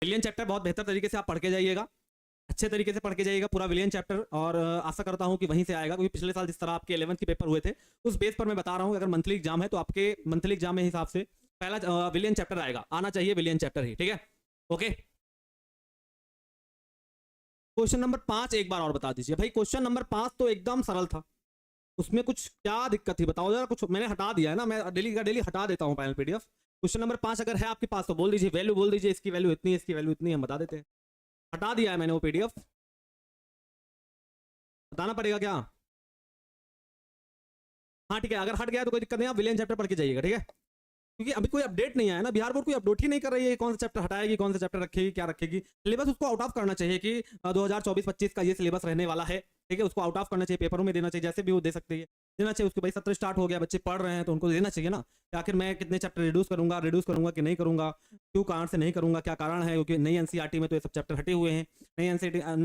विलियन chapter बहुत बेहतर तरीके से आप पढ़ के जाइएगा, अच्छे तरीके से पढ़ के जाइएगा पूरा विलियन चैप्टर, और आशा करता हूं कि वहीं से आएगा, क्योंकि पिछले साल जिस तरह आपके 11th के पेपर हुए थे उस बेस पर मैं बता रहा हूं, अगर मंथली एग्जाम है तो आपके मंथली एग्जाम में हिसाब से पहला विलियन चैप्टर आएगा, आना चाहिए विलियन चैप्टर ही, ठीक है। ओके, क्वेश्चन नंबर 5 एक बार और बता दीजिए भाई। क्वेश्चन नंबर 5 तो एकदम सरल था, उसमें कुछ क्या दिक्कत थी बताओ जरा। कुछ मैंने हटा दिया है ना, मैं डेली का डेली हटा देता हूँ फाइनल पीडीएफ। क्वेश्चन नंबर 5 अगर है आपके पास तो बोल दीजिए, वैल्यू बोल दीजिए, इसकी वैल्यू इतनी है, इसकी वैल्यू इतनी, हम बता देते हैं। हटा दिया है मैंने वो पीडीएफ, बताना पड़ेगा क्या? हाँ ठीक है, अगर हट गया तो कोई दिक्कत नहीं, आप विलियन चैप्टर पढ़ के जाइएगा, ठीक है। क्योंकि अभी कोई अपडेट नहीं आया ना, बिहार बोर्ड कोई अपडेट ही नहीं कर रही है, कौन सा चैप्टर हटाएगी, कौन सा चैप्टर रखेगी, क्या रखेगी। सिलेबस उसको आउट ऑफ करना चाहिए कि 2024-25 का ये सिलेबस रहने वाला है, ठीक है। उसको आउट ऑफ करना चाहिए, पेपरों में देना चाहिए, जैसे भी वो दे सकते हैं देना चाहिए उसको। भाई सत्र स्टार्ट हो गया, बच्चे पढ़ रहे हैं तो उनको देना चाहिए ना। आखिर मैं कितने चैप्टर रिड्यूस करूंगा कि नहीं करूंगा, क्यों कारण से नहीं करूंगा, क्या कारण है, क्योंकि नई एनसीईआरटी में तो ये सब चैप्टर हटे हुए हैं। नई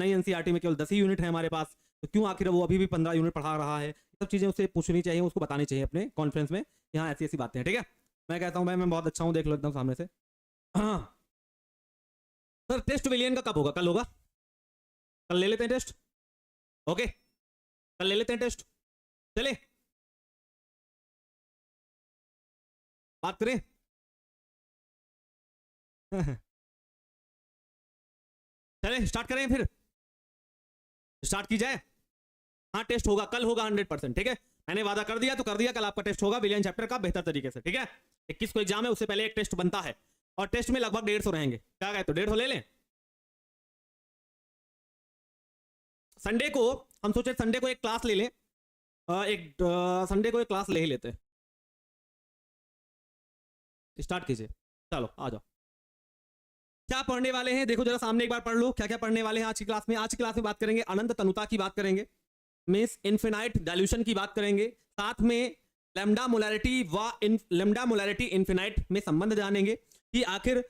एनसीईआरटी में केवल 10 ही यूनिट है हमारे पास, तो क्यों आखिर वो अभी भी 15 यूनिट पढ़ा रहा है। सब चीजें उससे पूछनी चाहिए, उसको बतानी चाहिए अपने कॉन्फ्रेंस में, यहाँ ऐसी ऐसी बातें हैं, ठीक है। मैं कहता हूँ भाई मैं बहुत अच्छा हूँ, देख लो एकदम सामने से। हाँ सर, टेस्ट विलियन का कब होगा? कल होगा, कल ले लेते हैं टेस्ट। ओके, कल ले लेते हैं टेस्ट, चले बात करें। चले स्टार्ट करें, फिर स्टार्ट की जाए। हाँ टेस्ट होगा, कल होगा 100%, ठीक है। मैंने वादा कर दिया तो कर दिया, कल आपका टेस्ट होगा विलियन चैप्टर का बेहतर तरीके से, ठीक है। 21 को एग्जाम है, उससे पहले एक टेस्ट बनता है, और टेस्ट में लगभग 150 रहेंगे। क्या कहते हो, 150 ले लें? संडे को हम सोचे संडे को एक क्लास ले लें, संडे को एक क्लास ले ही लेते हैं। स्टार्ट कीजिए, चलो आ जाओ। क्या पढ़ने वाले हैं देखो जरा सामने एक बार पढ़ लो, क्या क्या पढ़ने वाले हैं आज की क्लास में। आज की क्लास में बात करेंगे अनंत तनुता की बात करेंगे, मींस इनफिनाइट डाइल्यूशन की बात करेंगे, साथ में लैम्डा मोलैरिटी व लैम्डा मोलैरिटी इनफिनाइट में संबंध जानेंगे कि आखिर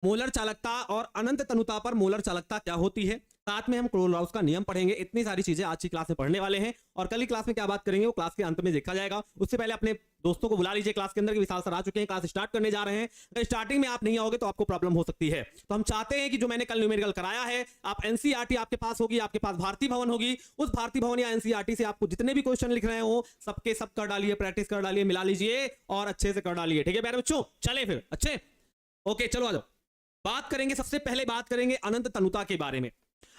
मोलर चालकता और अनंत तनुता पर मोलर चालकता क्या होती है। साथ में हम क्रोल-राउस का नियम पढ़ेंगे। इतनी सारी चीजें आज की क्लास में पढ़ने वाले हैं, और कल की क्लास में क्या बात करेंगे वो क्लास के अंत में देखा जाएगा। उससे पहले अपने दोस्तों को बुला लीजिए क्लास के अंदर, कि विशाल सर आ चुके हैं, क्लास स्टार्ट करने जा रहे हैं। अगर स्टार्टिंग में आप नहीं आओगे तो आपको प्रॉब्लम हो सकती है, तो हम चाहते हैं कि जो मैंने कल न्यूमेरिकल कराया है, आप एनसीईआरटी आपके पास होगी, आपके पास भारती भवन होगी, उस भारती भवन या एनसीईआरटी से आपको जितने भी क्वेश्चन लिख रहे हो सबके सब कर डालिए, प्रैक्टिस कर डालिए, मिला लीजिए और अच्छे से कर डालिए, ठीक है प्यारे बच्चों। चले फिर अच्छे, ओके चलो आ जाओ। बात करेंगे, सबसे पहले बात करेंगे अनंत तनुता के बारे में।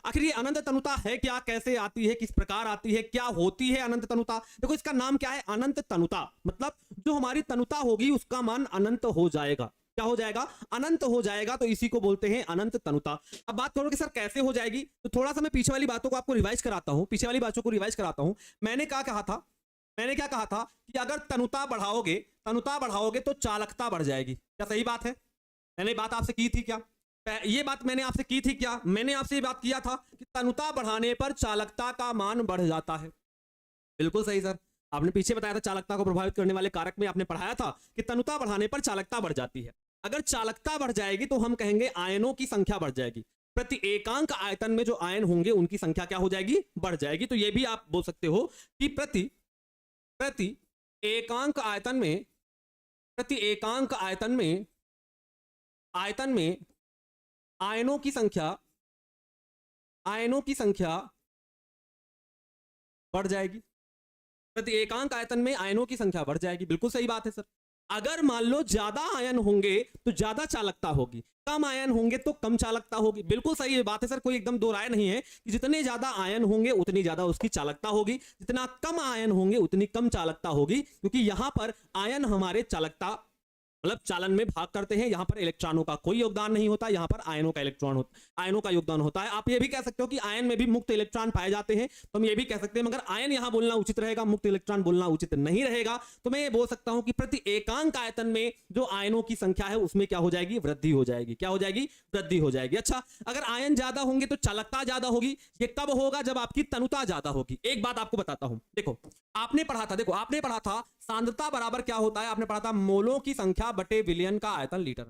आखिर ये अनंत तनुता है क्या, कैसे आती है, किस प्रकार आती है, क्या होती है अनंत तनुता। देखो इसका नाम क्या है, अनंत तनुता, मतलब जो हमारी तनुता होगी उसका मान अनंत हो जाएगा। क्या हो जाएगा? अनंत हो जाएगा, तो इसी को बोलते हैं अनंत तनुता। अब बात करोगे सर कैसे हो जाएगी, तो थोड़ा सा मैं पीछे वाली बातों को आपको रिवाइज कराता हूं, पीछे वाली बातों को रिवाइज कराता हूं। मैंने क्या कहा था, मैंने क्या कहा था कि अगर तनुता बढ़ाओगे तो चालकता बढ़ जाएगी। क्या सही बात है? मैंने बात आपसे की थी क्या, ये बात मैंने आपसे की थी क्या? मैंने आपसे ये बात किया था कि तनुता बढ़ाने पर चालकता का मान बढ़ जाता है। बिल्कुल सही सर, आपने पीछे बताया था चालकता को प्रभावित करने वाले कारक में आपने पढ़ाया था कि तनुता बढ़ाने पर चालकता बढ़ जाती है। अगर चालकता बढ़ जाएगी तो हम कहेंगे आयनों की संख्या बढ़ जाएगी, प्रति एकांक आयतन में जो आयन होंगे उनकी संख्या क्या हो जाएगी? बढ़ जाएगी। तो ये भी आप बोल सकते हो कि प्रति एकांक आयतन में आयनों की संख्या बढ़ जाएगी, प्रति एकांक आयतन में आयनों की संख्या बढ़ जाएगी। बिल्कुल सही बात है सर। अगर मान लो ज्यादा आयन होंगे तो ज्यादा चालकता होगी, कम आयन होंगे तो कम चालकता होगी। बिल्कुल सही है बात है सर, कोई एकदम दो राय नहीं है कि जितने ज्यादा आयन होंगे उतनी ज्यादा उसकी चालकता होगी, जितना कम आयन होंगे उतनी कम चालकता होगी, क्योंकि यहां पर आयन हमारे चालकता मतलब चालन में भाग करते हैं। यहां पर इलेक्ट्रॉनों का कोई योगदान नहीं होता, यहां पर आयनों का योगदान होता है। आप ये भी कह सकते हो कि आयन में भी मुक्त इलेक्ट्रॉन पाए जाते हैं, तो हम ये भी कह सकते हैं, मगर आयन यहां बोलना उचित रहेगा, मुक्त इलेक्ट्रॉन बोलना उचित नहीं रहेगा। तो मैं ये बोल सकता हूं कि प्रति एकांक आयतन में जो आयनों की संख्या है उसमें क्या हो जाएगी? वृद्धि हो जाएगी। क्या हो जाएगी? वृद्धि हो जाएगी। अच्छा, अगर आयन ज्यादा होंगे तो चालकता ज्यादा होगी। ये कब होगा? जब आपकी तनुता ज्यादा होगी। एक बात आपको बताता हूं, देखो आपने पढ़ा था सांद्रता बराबर क्या होता है, आपने पढ़ा था मोलों की संख्या बटे विलयन का आयतन लीटर।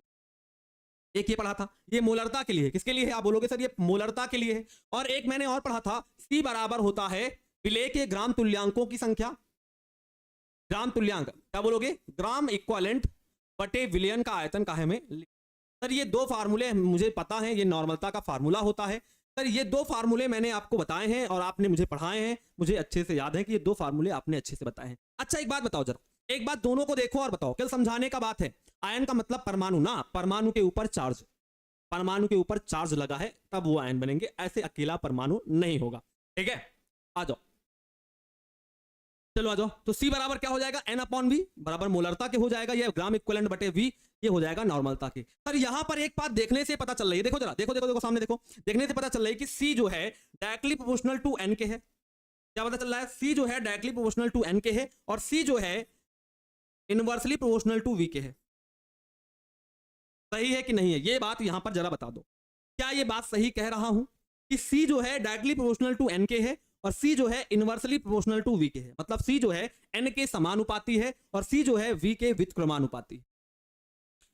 एक ये पढ़ा था, ये मोलरता के लिए है। किसके लिए है? आप बोलोगे सर ये मोलरता के लिए है। और एक मैंने और पढ़ा था, C बराबर होता है विलेय के ग्राम तुल्यांकों की संख्या। ग्राम तुल्यांक क्या बोलोगे? ग्राम इक्वालेंट बटे विलयन का आयतन का है में। सर ये दो फार्मूले मुझे पता है, ये नॉर्मलता का फार्मूला होता है। सर ये दो फार्मूले मैंने आपको बताए हैं और आपने मुझे पढ़ाए हैं, मुझे अच्छे से याद है कि ये दो फार्मूले आपने अच्छे से बताए हैं। अच्छा एक बात बताओ जरा, एक बात दोनों को देखो और बताओ, केवल समझाने का बात है। आयन का मतलब परमाणु ना, परमाणु के ऊपर चार्ज, परमाणु के ऊपर चार्ज लगा है तब वो आयन बनेंगे, ऐसे अकेला परमाणु नहीं होगा। ठीक है, आ जाओ, चलो आ जाओ। तो C बराबर क्या हो जाएगा, N/V बराबर मोलरता के हो जाएगा, ये ग्राम इक्विवेलेंट बटे V, ये हो जाएगा नॉर्मलता के। सर यहां पर एक बात देखने से पता चल रही है, देखो जरा, देखो देखो देखो सामने देखो, देखने से पता चल रही है कि C जो है डायरेक्टली प्रोपोर्शनल टू N के है। क्या पता चल रहा है, C जो है डायरेक्टली प्रोपोर्शनल टू N के है और C जो है इनवर्सली प्रोपोर्शनल टू V के है। सही है कि नहीं है, ये बात यहां पर जरा बता दो, क्या ये बात सही कह रहा हूं कि C जो है डायरेक्टली प्रोपोर्शनल टू N के है और C जो है इनवर्सली प्रोपोर्शनल टू V के है। मतलब C जो है N के समानुपाती है और C जो है V के व्युत्क्रमानुपाती।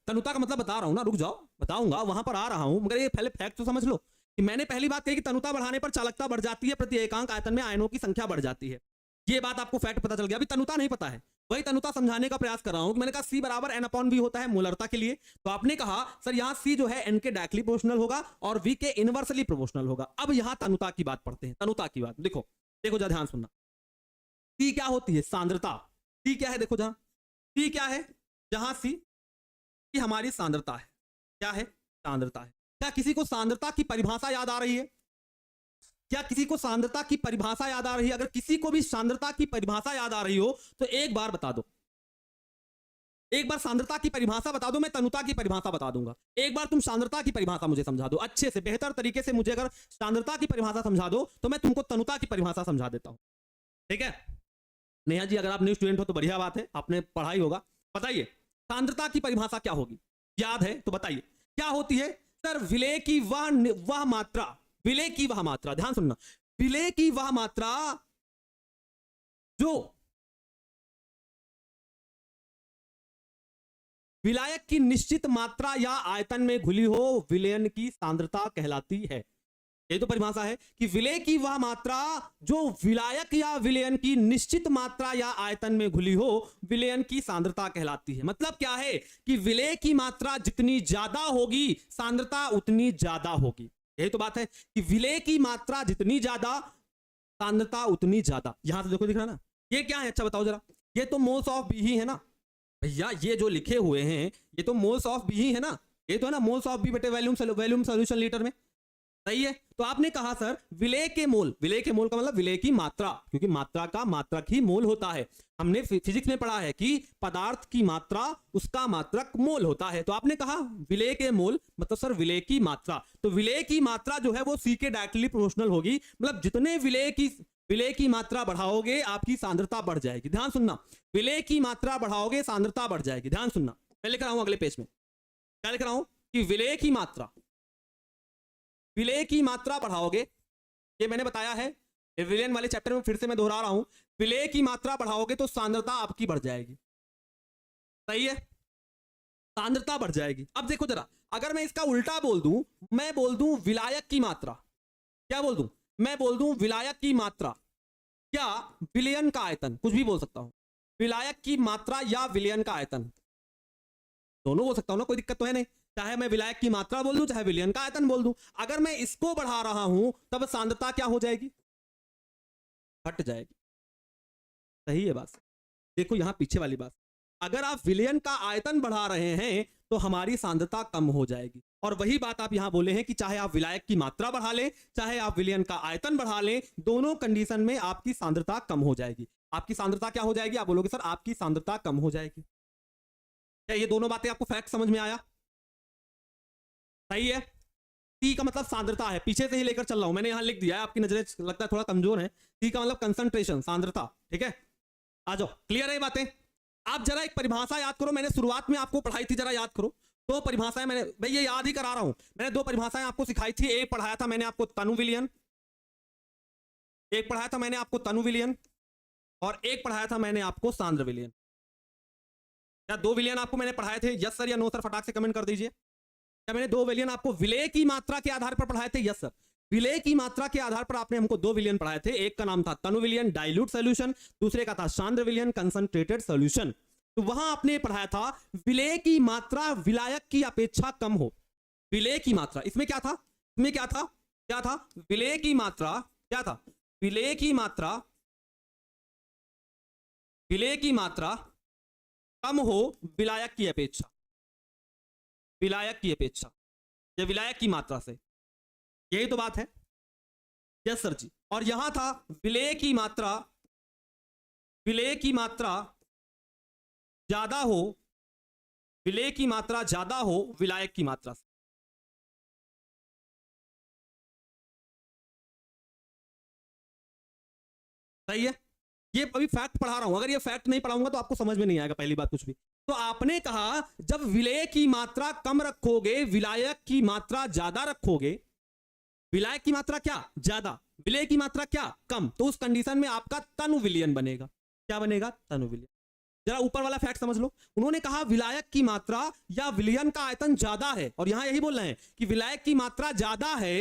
तनुता का मतलब बता रहा हूं ना, रुक जाओ बताऊंगा, वहां पर आ रहा हूं, मगर ये पहले फैक्ट तो समझ लो कि मैंने पहली बात कही कि तनुता बढ़ाने पर चालकता बढ़ जाती है, प्रति एकांक आयतन में आयनों की संख्या बढ़ जाती है। ये बात आपको फैक्ट पता चल गया। अभी तनुता नहीं पता है, वही तनुता समझाने का प्रयास कर रहा हूं। मैंने कहा C बराबर N/V होता है मोलरता के लिए, तो आपने कहा सर यहाँ C जो है N के डायरेक्टली प्रोपोर्शनल होगा और V के इनवर्सली प्रोपोर्शनल होगा। अब यहाँ तनुता की बात पढ़ते हैं, तनुता की बात देखो, देखो जरा ध्यान सुनना। C क्या होती है, सांद्रता। C क्या है, देखो जहां C क्या है, जहां C की हमारी सांद्रता है, क्या है, सांद्रता है। क्या किसी को सांद्रता की परिभाषा याद आ रही है, क्या किसी को सांद्रता की परिभाषा याद आ रही है? अगर किसी को भी सांद्रता की परिभाषा याद आ रही हो तो एक बार बता दो, एक बार सांद्रता की परिभाषा बता दो, मैं तनुता की परिभाषा बता दूंगा। एक बार तुम सांद्रता की परिभाषा मुझे समझा दो अच्छे से, बेहतर तरीके से मुझे अगर सांद्रता की परिभाषा समझा दो तो मैं तुमको तनुता की परिभाषा समझा देता हूं। ठीक है नेहा जी, अगर आप न्यू स्टूडेंट हो तो बढ़िया बात है, आपने पढ़ाई होगा। बताइए सांद्रता की परिभाषा क्या होगी, याद है तो बताइए क्या होती है। सर विलय की वह मात्रा, विलय की वह मात्रा, ध्यान सुनना, विलय की वह मात्रा जो विलायक की निश्चित मात्रा या आयतन में घुली हो विलयन की सांद्रता कहलाती है। ये तो परिभाषा है कि विलय की वह मात्रा जो विलायक या विलयन की निश्चित मात्रा या आयतन में घुली हो विलयन की सांद्रता कहलाती है। मतलब क्या है कि विलय की मात्रा जितनी ज्यादा होगी सांद्रता उतनी ज्यादा होगी। यही तो बात है कि विलय की मात्रा जितनी ज्यादा सांद्रता उतनी ज्यादा। यहां से देखो, दिख रहा ना, ये क्या है, अच्छा बताओ जरा, ये तो मोल्स ऑफ बी ही है ना भैया, ये जो लिखे हुए हैं ये तो मोल्स ऑफ बी ही है ना, ये तो है ना मोल्स ऑफ बी बटे वॉल्यूम सॉल्यूशन लीटर में। सही है, तो आपने कहा सर विलय के मोल, विलय के मोल का मतलब विलय की मात्रा, क्योंकि मात्रा का मात्रक ही मोल होता है। हमने फिजिक्स में पढ़ा है कि पदार्थ की मात्रा उसका मात्रक मोल होता है। तो आपने कहा विलय के मोल मतलब सर विलय की मात्रा, तो विलय की मात्रा जो है वो C के डायरेक्टली प्रोपोर्शनल होगी। मतलब जितने विलय की मात्रा बढ़ाओगे आपकी सांद्रता बढ़ जाएगी। ध्यान सुनना, विलय की मात्रा बढ़ाओगे सांद्रता बढ़ जाएगी। ध्यान सुनना, मैं लिख रहा हूं अगले पेज में, क्या लिख रहा हूं कि विलय की मात्रा बढ़ाओगे, ये मैंने बताया है विलयन वाले चैप्टर में, फिर से मैं दोहरा रहा हूं, विलय की मात्रा बढ़ाओगे तो सांद्रता आपकी बढ़ जाएगी। सही है, सांद्रता बढ़ जाएगी। अब देखो जरा, अगर मैं इसका उल्टा बोल दूं, मैं बोल दूं विलायक की मात्रा, क्या बोल दूं, मैं बोल दूं विलायक की मात्रा या विलयन का आयतन, कुछ भी बोल सकता हूं, विलायक की मात्रा या विलयन का आयतन, दोनों बोल सकता हूं ना, कोई दिक्कत तो है नहीं, चाहे मैं विलायक की मात्रा बोल दूं चाहे विलयन का आयतन बोल दूं। अगर मैं इसको बढ़ा रहा हूं तब सांद्रता क्या हो जाएगी, घट जाएगी। सही है बात, देखो यहां पीछे वाली बात, अगर आप विलयन का आयतन बढ़ा रहे हैं तो हमारी सांद्रता कम हो जाएगी। और वही बात आप यहां बोले हैं कि चाहे आप विलायक की मात्रा बढ़ा लें चाहे आप विलयन का आयतन बढ़ा लें, दोनों कंडीशन में आपकी सांद्रता कम हो जाएगी। आपकी सांद्रता क्या हो जाएगी, आप बोलोगे सर आपकी सांद्रता कम हो जाएगी। क्या ये दोनों बातें आपको फैक्ट समझ में आया? सही है, टी का मतलब सांद्रता है, पीछे से ही लेकर चल रहा हूं, मैंने यहां लिख दिया है, आपकी नजरें लगता है थोड़ा कमजोर है। टी का मतलब कंसंट्रेशन, सांद्रता। ठीक है, आ जाओ, क्लियर है ये बातें। आप जरा एक परिभाषा याद करो, मैंने शुरुआत में आपको पढ़ाई थी, जरा याद करो। दो परिभाषाएं मैंने, भाई ये याद ही करा रहा हूं, मैंने दो परिभाषाएं आपको सिखाई थी। एक पढ़ाया था मैंने आपको तनु विलयन, एक पढ़ाया था मैंने आपको तनु विलयन, और एक पढ़ाया था मैंने आपको सांद्र विलयन। क्या दो विलयन आपको मैंने पढ़ाए थे? यस सर या नो सर, फटाक से कमेंट कर दीजिए। क्या मैंने दो विलयन आपको विलय की मात्रा के आधार पर पढ़ाए थे? यस सर, विलय की मात्रा के आधार पर आपने हमको दो विलयन पढ़ाए थे। एक का नाम था तनु विलयन डाइल्यूट सॉल्यूशन, दूसरे का था सांद्र विलयन कंसंट्रेटेड सॉल्यूशन। तो वहां आपने पढ़ाया था विलेय की मात्रा विलायक की अपेक्षा कम हो। विलेय की मात्रा इसमें क्या था, इसमें क्या था, क्या था, विलेय की मात्रा क्या था, विलेय की मात्रा, विलेय की मात्रा कम हो विलायक की अपेक्षा, विलायक की अपेक्षा या विलायक की मात्रा से, यही तो बात है। यस सर जी। और यहां था विलेय की मात्रा, विलेय की मात्रा ज्यादा हो, विलेय की मात्रा ज्यादा हो विलायक की मात्रा से। सही है, ये अभी फैक्ट पढ़ा रहा हूं, अगर ये फैक्ट नहीं पढ़ाऊंगा तो आपको समझ में नहीं आएगा पहली बात कुछ भी। तो आपने कहा जब विलेय की मात्रा कम रखोगे विलायक की मात्रा ज्यादा रखोगे, विलायक की मात्रा क्या ज्यादा, विलेय की मात्रा क्या कम, तो उस कंडीशन में आपका तनु विलयन बनेगा। क्या बनेगा, तनु विलयन। जरा ऊपर वाला फैक्ट समझ लो, उन्होंने कहा विलायक की मात्रा या विलयन का आयतन ज्यादा है, और यहां यही बोल रहे हैं कि विलायक की मात्रा ज्यादा है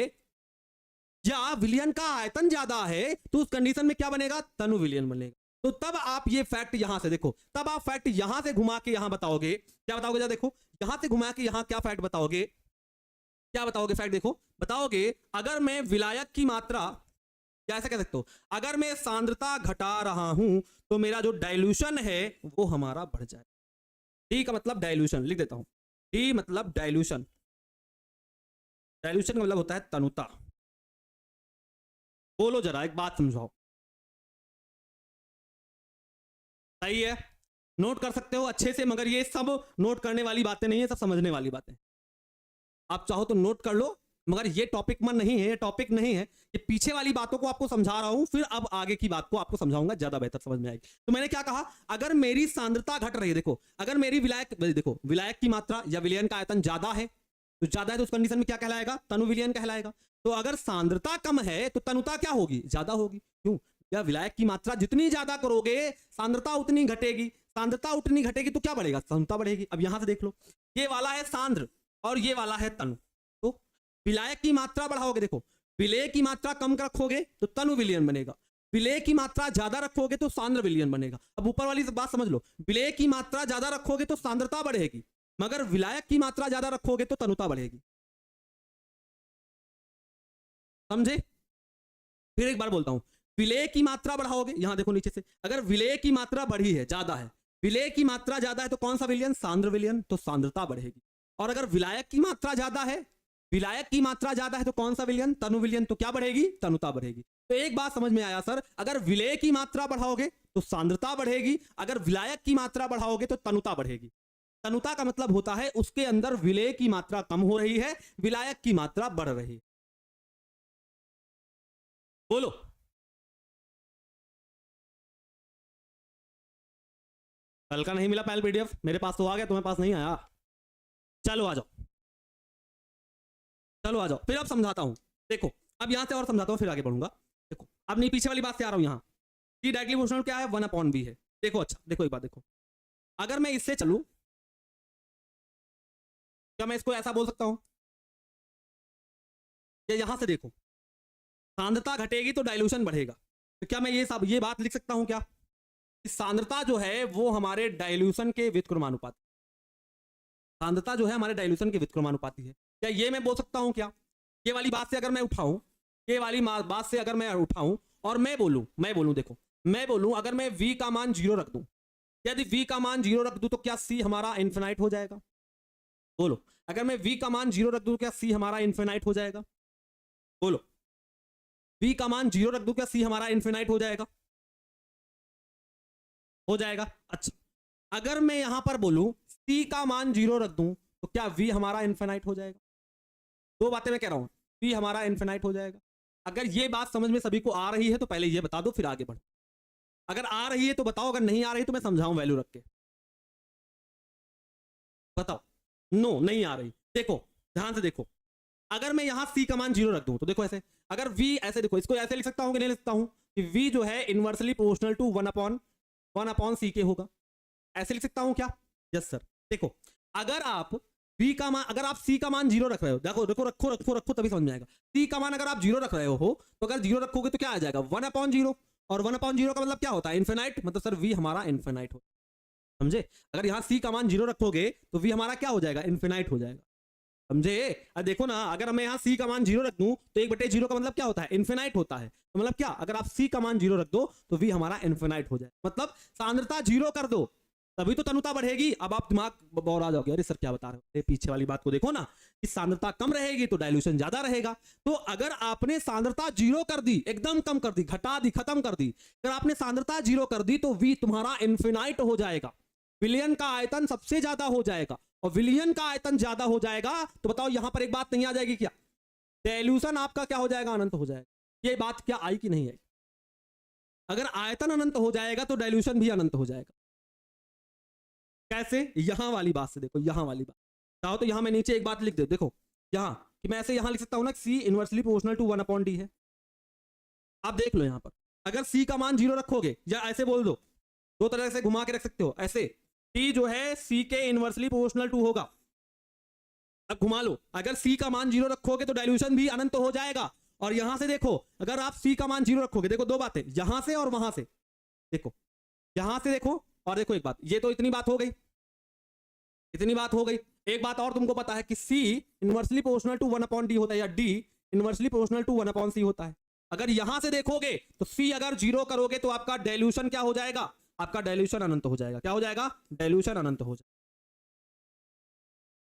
या विलयन का आयतन ज्यादा है, तो उस कंडीशन में क्या बनेगा, तनु विलयन बनेगा। तो तब आप ये फैक्ट यहां से देखो, तब आप फैक्ट यहां से घुमा के यहां बताओगे, क्या बताओगे, जरा देखो यहां से घुमा के यहां क्या फैक्ट बताओगे, क्या बताओगे फैक्ट, देखो बताओगे अगर मैं विलायक की मात्रा, या ऐसा कह सकते हो अगर मैं सांद्रता घटा रहा हूं तो मेरा जो डाइल्यूशन है वो हमारा बढ़ जाए। डी का मतलब डाइल्यूशन, लिख देता हूं, डी मतलब डाइल्यूशन, डाइल्यूशन का मतलब होता है तनुता। बोलो जरा एक बात समझाओ, सही है, नोट कर सकते हो अच्छे से, मगर ये सब नोट करने वाली बातें नहीं है, सब समझने वाली बातें। आप चाहो तो नोट कर लो, मगर ये टॉपिक मन नहीं है, ये टॉपिक नहीं है, ये पीछे वाली बातों को आपको समझा रहा हूं, फिर अब आगे की बात को आपको समझाऊंगा, ज्यादा बेहतर समझ में आएगी। तो मैंने क्या कहा, अगर मेरी सांद्रता घट रही है, देखो अगर मेरी विलायक, देखो विलायक की मात्रा या विलयन का आयतन ज्यादा है, तो ज्यादा है तो उस कंडीशन में क्या कहलाएगा, तनु विलयन कहलाएगा। तो अगर सांद्रता कम है तो तनुता क्या होगी, ज्यादा होगी। क्यों, या विलायक की मात्रा जितनी ज्यादा करोगे सांद्रता उतनी घटेगी, सांद्रता उतनी घटेगी तो क्या बढ़ेगा, तनुता बढ़ेगी। अब यहां से देख लो, ये वाला है सांद्र और ये वाला है तनु, तो विलायक की मात्रा बढ़ाओगे, देखो विलेय की मात्रा कम रखोगे तो तनु विलयन बनेगा, विलेय की मात्रा ज्यादा रखोगे तो सांद्र विलयन बनेगा। अब ऊपर वाली बात समझ लो, विलेय की मात्रा ज्यादा रखोगे तो सांद्रता बढ़ेगी, मगर विलायक की मात्रा ज्यादा रखोगे तो तनुता बढ़ेगी। समझे, फिर एक बार बोलता हूं, विलेय की मात्रा बढ़ाओगे, यहां देखो नीचे से, अगर विलेय की मात्रा बढ़ी है, ज्यादा है, विलेय की मात्रा ज्यादा है तो कौन सा विलयन, सांद्र विलयन, तो सांद्रता बढ़ेगी। और अगर विलायक की मात्रा ज्यादा है, विलायक की मात्रा ज्यादा है तो कौन सा विलयन, तनु विलयन, तो क्या बढ़ेगी, तनुता बढ़ेगी। तो एक बात समझ में आया सर, अगर विलेय की मात्रा बढ़ाओगे तो सांद्रता बढ़ेगी, अगर विलायक की मात्रा बढ़ाओगे तो तनुता बढ़ेगी। तनुता का मतलब होता है उसके अंदर विलेय की मात्रा कम हो रही है, विलायक की मात्रा बढ़ रही है। बोलो, कल का नहीं मिला पहले पीडीएफ, मेरे पास तो आ गया, तुम्हारे पास नहीं आया। चलो आ जाओ, चलो आ जाओ, फिर अब समझाता हूं। देखो अब यहां से और समझाता हूं, फिर आगे बढ़ूंगा। देखो अब नहीं, पीछे वाली बात से आ रहा हूं, यहां टी डायरेक्टली प्रोपोर्शनल क्या है, 1/b है। देखो अच्छा, देखो एक बात देखो, अगर मैं इससे चलूं, क्या मैं इसको ऐसा बोल सकता हूं, या यहां से देखो सांद्रता घटेगी तो डाइल्यूशन बढ़ेगा, तो क्या मैं ये बात लिख सकता हूं क्या, सांद्रता जो है वो हमारे डाइल्यूशन के व्युत्क्रमानुपाती, सांद्रता जो है हमारे डाइल्यूशन के व्युत्क्रमानुपाती है। क्या ये मैं बोल सकता हूं क्या, ये वाली बात से अगर मैं उठाऊं, ये वाली बात से अगर मैं उठाऊं और मैं बोलूं देखो, मैं बोलूं अगर मैं v का मान 0 रख दूं, यदि v का मान 0 रख दूं तो क्या c हमारा इन्फिनाइट हो जाएगा। बोलो, अगर मैं v का मान 0 रख दूं क्या c हमारा इन्फिनाइट हो जाएगा। बोलो, v का मान 0 रख दूं क्या c हमारा इन्फिनाइट हो जाएगा, हो जाएगा। अच्छा, अगर मैं यहां पर बोलूं c का मान 0 रख दूं तो क्या v हमारा इन्फिनाइट हो जाएगा। दो बातें मैं कह रहा हूं, v हमारा इन्फिनाइट हो जाएगा। अगर ये बात समझ में सभी को आ रही है तो पहले ये बता दो, फिर आगे बढ़ो। अगर आ रही है तो बताओ, अगर नहीं आ रही तो मैं समझाऊं वैल्यू रख के, बताओ। नो नहीं आ रही, देखो ध्यान से देखो, अगर मैं यहां c का मान 0 रख दूं तो देखो ऐसे, अगर v ऐसे देखो, इसको ऐसे लिख सकता हूं कि नहीं लिख सकता हूं कि v जो है इनवर्सली प्रोपोर्शनल टू 1/1 c के होगा, ऐसे लिख सकता हूं क्या। Yes sir. देखो अगर आप v का मान, अगर आप c का मान 0 रख रहे हो, देखो देखो रखो रखो रखो तभी समझ में आएगा। c का मान अगर आप 0 रख रहे हो तो अगर 0 रखोगे तो क्या आ जाएगा 1/0, और 1/0 का मतलब क्या होता है इन्फिनाइट, मतलब सर v हमारा इन्फिनाइट हो। समझे? अगर यहाँ सी का मान 0 रखोगे तो वी हमारा क्या हो जाएगा? इन्फिनाइट हो जाएगा। समझे? अब देखो ना, अगर मैं यहाँ सी का मान 0 रख दूं तो 1/0 का मतलब क्या होता है? इन्फिनाइट होता है। तो मतलब क्या, अगर आप सी का मान 0 रख दो तो वी हमारा इन्फिनाइट हो जाए। मतलब सांद्रता 0 कर दो तभी तो तनुता बढ़ेगी। अब आप दिमाग बौरा जाओगे, अरे सर क्या बता रहे हो, पीछे वाली बात को देखो ना कि सांद्रता कम रहेगी तो डाइल्यूशन ज्यादा रहेगा। तो अगर आपने सांद्रता 0 कर दी, एकदम कम कर दी, घटा दी, खत्म कर दी, अगर आपने सांद्रता 0 कर दी तो वी तुम्हारा इन्फिनाइट हो जाएगा। विलयन का आयतन सबसे ज्यादा हो जाएगा, और विलयन का आयतन ज्यादा हो जाएगा तो बताओ यहां पर एक बात नहीं आ जाएगी क्या? डाइल्यूशन आपका क्या हो जाएगा? अनंत हो जाएगा। ये बात क्या आई कि नहीं आई? अगर आयतन अनंत हो जाएगा तो डाइल्यूशन भी अनंत हो जाएगा। कैसे? यहां वाली बात से देखो, यहां वाली बात चाहो तो यहां मैं नीचे एक बात लिख दे, देखो यहां कि मैं ऐसे यहां लिख सकता हूं ना, सी इनवर्सली प्रोपोर्शनल टू 1/d है। आप देख लो यहां पर, अगर सी का मान 0 रखोगे, या ऐसे बोल दो, दो तरह से घुमा के रख सकते हो, ऐसे टी जो है सी के इनवर्सली प्रोपोर्शनल टू होगा। अब घुमा लो, अगर सी का मान 0 रखोगे तो डाइल्यूशन भी अनंत हो जाएगा। और यहां से देखो, अगर आप सी का मान 0 रखोगे, देखो दो बातें, यहां से और वहां से देखो, यहां से देखो और देखो एक बात, ये तो इतनी बात हो गई, इतनी बात हो गई। एक बात और तुमको पता है कि C inversely proportional to 1/d होता है, या D inversely proportional to 1/c होता है। अगर यहां से देखोगे तो C अगर 0 करोगे तो आपका डाइल्यूशन क्या हो जाएगा? आपका डाइल्यूशन अनंत हो जाएगा। क्या हो जाएगा? डाइल्यूशन अनंत हो जाएगा।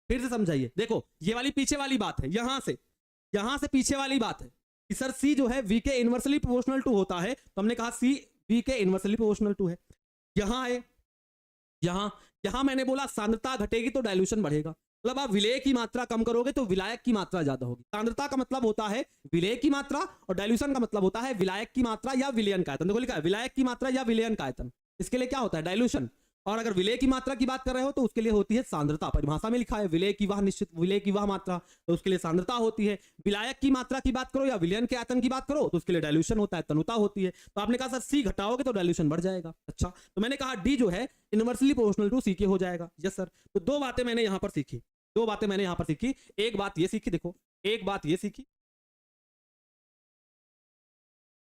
फिर से समझाइए, देखो ये वाली पीछे वाली बात है, यहां से पीछे वाली बात है कि सर C जो है V के इनवर्सली प्रोपोर्शनल टू होता है, तो हमने कहा C V के इनवर्सली प्रोपोर्शनल टू है। यहां है, यहां मैंने बोला सांद्रता घटेगी तो डाइल्यूशन बढ़ेगा। मतलब आप विलेय की मात्रा कम करोगे तो विलायक की मात्रा ज्यादा होगी। सांद्रता का मतलब होता है विलेय की मात्रा, और डाइल्यूशन का मतलब होता है विलायक की मात्रा या विलयन का आयतन। देखो लिखा है विलायक की मात्रा या विलयन का आयतन, इसके लिए क्या होता है? डाइल्यूशन। और अगर विलेय की मात्रा की बात कर रहे हो तो उसके लिए होती है सांद्रता। परिभाषा में लिखा है विलेय की वह निश्चित, विलेय की वह मात्रा, तो उसके लिए सांद्रता होती है। विलायक की मात्रा की बात करो या विलयन के आयतन की बात करो तो उसके लिए डाइल्यूशन होता है, तनुता होती है। तो आपने कहा सर सी घटाओगे तो डाइल्यूशन बढ़ जाएगा। अच्छा, तो मैंने कहा डी जो है इनवर्सली प्रोपोर्शनल टू सी के हो जाएगा। Yes sir. तो दो बातें मैंने यहां पर सीखी, दो बातें मैंने यहां पर सीखी। एक बात ये सीखी, देखो एक बात ये सीखी,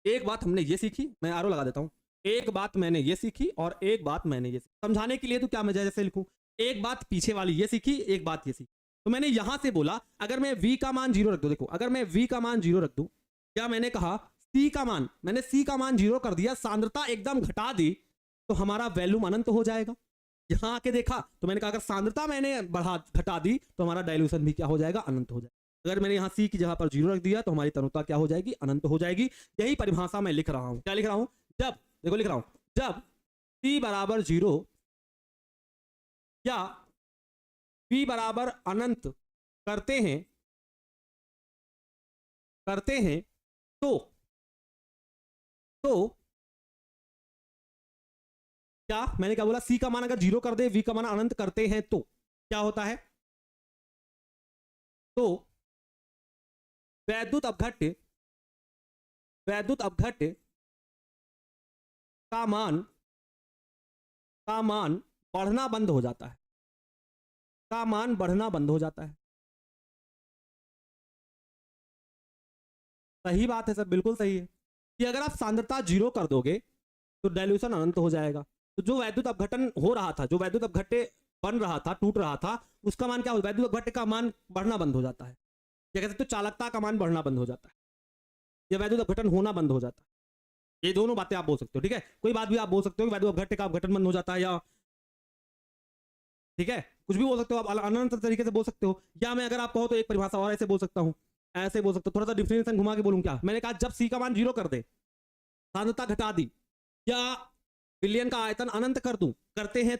एक बात हमने ये सीखी, मैं आरो लगा देता हूं, एक बात मैंने ये सीखी और एक बात मैंने ये सीखी। समझाने के लिए तो क्या मैं जैसे लिखूं, एक बात पीछे वाली ये सीखी, एक बात ये सीखी। तो मैंने यहां से बोला अगर मैं v का मान 0 रख दूं, देखो अगर मैं v का मान 0 रख दूं, क्या मैंने कहा c का मान, मैंने c का मान 0 कर दिया, सांद्रता एकदम घटा दी तो हमारा वैल्यूम अनंत हो जाएगा। यहां आके देखा तो मैंने कहा अगर सांद्रता मैंने घटा दी तो हमारा डाइल्यूशन भी क्या हो जाएगा? अनंत हो जाएगा। अगर मैंने यहाँ C की जगह पर 0 रख दिया तो हमारी तनुता क्या हो जाएगी? अनंत हो जाएगी। यही परिभाषा मैं लिख रहा हूं। क्या लिख रहा हूं? जब, देखो लिख रहा हूं, जब C बराबर 0 या V बराबर अनंत करते हैं तो क्या मैंने क्या बोला? C का मान अगर 0 कर दे, V का मान अनंत करते हैं तो क्या होता है? तो वैद्युत अपघट्य का मान बढ़ना बंद हो जाता है, का मान बढ़ना बंद हो जाता है। सही बात है सर, बिल्कुल सही है कि अगर आप सांद्रता 0 कर दोगे तो डाइल्यूशन अनंत हो जाएगा। तो जो वैद्युत अपघटन हो रहा था, जो वैद्युत अपघट्य बन रहा था, टूट रहा था, उसका मान क्या हो? वैद्युत अपघट्य का मान बढ़ना बंद हो जाता है, या कह सकते हो चालकता का मान बढ़ना बंद हो जाता है, या वैद्युत अपघटन होना बंद हो जाता है। ये दोनों बातें आप बोल सकते हो, ठीक है। कोई बात भी आप बोल सकते हो कि वैद्युत अपघट्य का अपघटन बंद हो जाता है, या ठीक है कुछ भी बोल सकते हो आप, अनंत तरीके से बोल सकते हो। या मैं अगर आप कहो तो एक परिभाषा और ऐसे बोल सकता हूं, ऐसे बोल सकते हो, थोड़ा सा डिफरेंशिएशन घुमा के बोलूं क्या? मैंने कहा जब C का मान 0 कर दे, सांद्रता घटा दी, या विलयन का आयतन अनंत कर दूं, करते हैं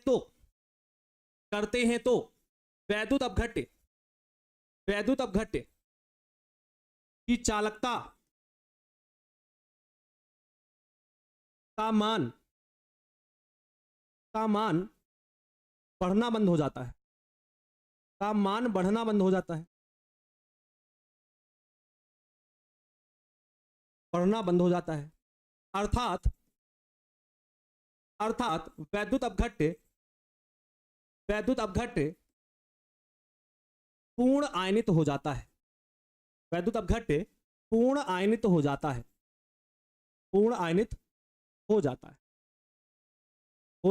तो वैद्युत अपघट्य की चालकता का मान बढ़ना बंद हो जाता है, का मान बढ़ना बंद हो जाता है, बढ़ना बंद हो जाता है। अर्थात वैद्युत अपघट्य पूर्ण आयनित हो जाता है, वैद्युत अपघट्य पूर्ण आयनित हो जाता है, पूर्ण आयनित हो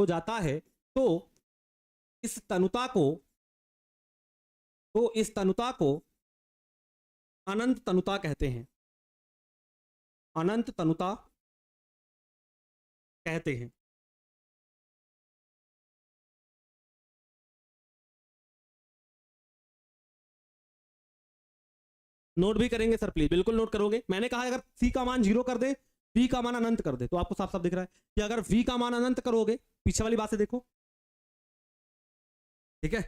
जाता है तो इस तनुता को अनंत तनुता कहते हैं, अनंत तनुता कहते हैं। नोट भी करेंगे सर प्लीज, बिल्कुल नोट करोगे। मैंने कहा अगर सी का मान 0 कर दे, v का मान अनंत कर दे, तो आपको साफ साफ दिख रहा है कि अगर v का मान अनंत करोगे, पीछे वाली बात से देखो, ठीक है,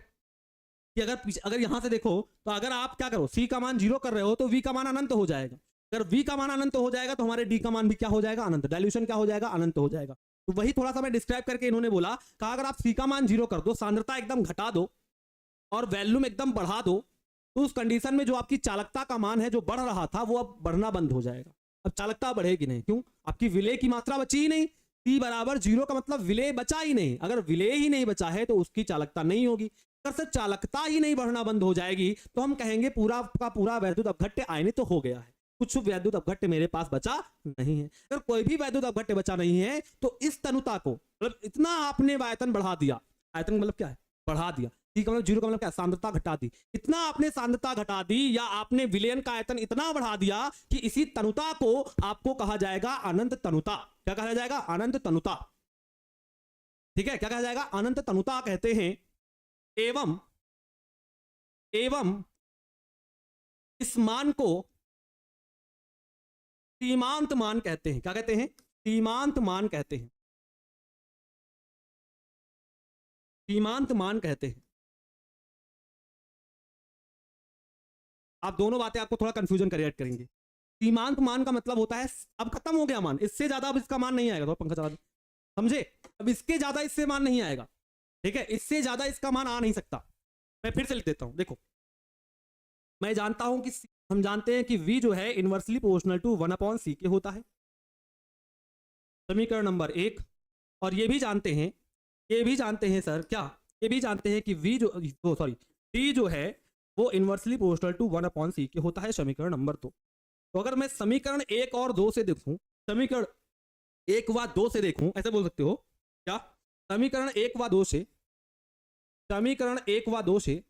कि अगर यहां से देखो तो अगर आप क्या करो, c का मान 0 कर रहे हो तो v का मान अनंत हो जाएगा। अगर v का मान अनंत हो जाएगा तो हमारे d का मान भी क्या हो जाएगा, अनंत। डायल्यूशन क्या हो जाएगा, अनंत हो जाएगा। तो वही थोड़ा सा मैं डिस्क्राइब करके इन्होंने बोला, कहा अगर आप c का मान 0 कर दो, सांद्रता एकदम घटा दो और वॉल्यूम एकदम बढ़ा दो, तो उस कंडीशन में जो आपकी चालकता का मान है जो बढ़ रहा था वो अब बढ़ना बंद हो जाएगा। अब चालकता बढ़ेगी नहीं, क्यों, आपकी विलय की मात्रा बची ही नहीं। t बराबर 0 का मतलब विलय बचा ही नहीं। अगर विलय ही नहीं बचा है तो उसकी चालकता नहीं होगी। अगर से चालकता ही नहीं बढ़ना बंद हो जाएगी तो हम कहेंगे पूरा का पूरा वैद्युत अपघट्य आयनित तो हो गया है, कुछ वैद्युत अपघट्य मेरे पास बचा नहीं है। अगर कोई भी वैद्युत अपघट्य बचा नहीं है तो इस तनुता को, मतलब इतना आपने आयतन बढ़ा दिया, आयतन मतलब क्या है, बढ़ा दिया, ठीक है, मतलब 0 का मतलब क्या, सांद्रता घटा दी, इतना आपने सांद्रता घटा दी या आपने विलयन का आयतन इतना बढ़ा दिया कि इसी तनुता को आपको कहा जाएगा अनंत तनुता। क्या कहा जाएगा, अनंत तनुता, ठीक है, क्या कहा जाएगा, अनंत तनुता कहते हैं। एवं इस मान को सीमांत मान कहते हैं। क्या कहते हैं, सीमांत मान कहते हैं, सीमांत मान कहते हैं। आप दोनों बातें आपको थोड़ा कंफ्यूजन क्रिएट करेंगे। सीमांत मान का मतलब होता है अब खत्म हो गया मान, इससे ज्यादा अब इसका मान नहीं आएगा। तो पंखा चला दो, समझे, अब इसके ज्यादा इससे मान नहीं आएगा, ठीक है, इससे ज्यादा इसका मान आ नहीं सकता। मैं फिर से लिख देता हूं, देखो, मैं जानता हूं कि हम जानते हैं कि v जो है इनवर्सली प्रोपोर्शनल टू 1/c के होता है, समीकरण नंबर 1। और ये भी जानते हैं सर, क्या, ये भी जानते हैं कि v जो d जो है वो इनवर्सली प्रोपोर्शनल टू 1/c के होता है, समीकरण नंबर 2। तो अगर मैं समीकरण 1 और 2 से देखूं, समीकरण 1 व 2 से देखूं, ऐसे बोल सकते हो क्या, समीकरण 1 व 2 से, समीकरण 1 व 2 से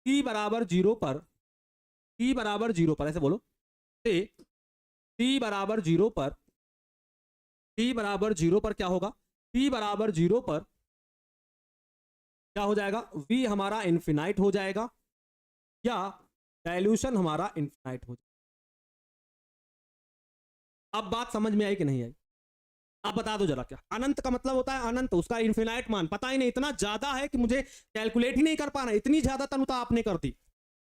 t बराबर 0 पर, t बराबर 0 पर, ऐसे बोलो, से t बराबर 0 पर, t बराबर 0 पर क्या होगा, t बराबर 0 पर क्या हो जाएगा, v हमारा इन्फिनाइट हो जाएगा या डायल्यूशन हमारा इन्फिनाइट हो जाएगा। अब बात समझ में आई कि नहीं आई, अब बता दो जरा, क्या अनंत का मतलब होता है, अनंत, उसका इन्फिनाइट मान पता ही नहीं, इतना ज्यादा है कि मुझे कैलकुलेट ही नहीं कर पाना, इतनी ज्यादा तनुता आपने कर दी।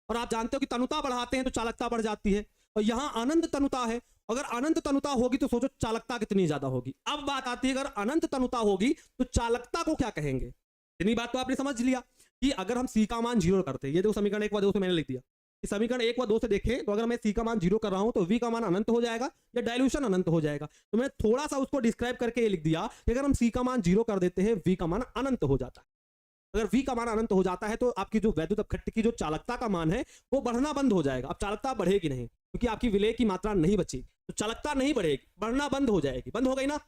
और आप जानते हो कि तनुता बढ़ाते हैं तो चालकता बढ़ जाती है, और यहां अनंत तनुता है, अगर अनंत तनुता होगी तो सोचो चालकता कितनी ज्यादा होगी। अब बात आती है, अगर अनंत तनुता होगी तो चालकता को क्या कहेंगे। इतनी बात तो आपने समझ लिया कि अगर हम सी का मान 0 करते हैं, ये देखो समीकरण 1 व 2 से मैंने लिख दिया, समीकरण 1 व 2 से देखें तो अगर मैं सी का मान 0 कर रहा हूं तो v का मान अनंत हो जाएगा या डायल्यूशन अनंत हो जाएगा। तो मैंने थोड़ा सा उसको डिस्क्राइब करके ये लिख दिया कि अगर हम सी का मान 0 कर देते हैं v का मान अनंत हो जाता है। अगर v का मान अनंत हो जाता है तो आपकी जो वैद्युत अपघट्य की जो चालकता का मान है वो बढ़ना बंद हो जाएगा। अब चालकता बढ़ेगी नहीं क्योंकि आपकी विलय की मात्रा नहीं बची, तो चालकता नहीं बढ़ेगी, बढ़ना बंद हो जाएगी। बंद हो गई ना,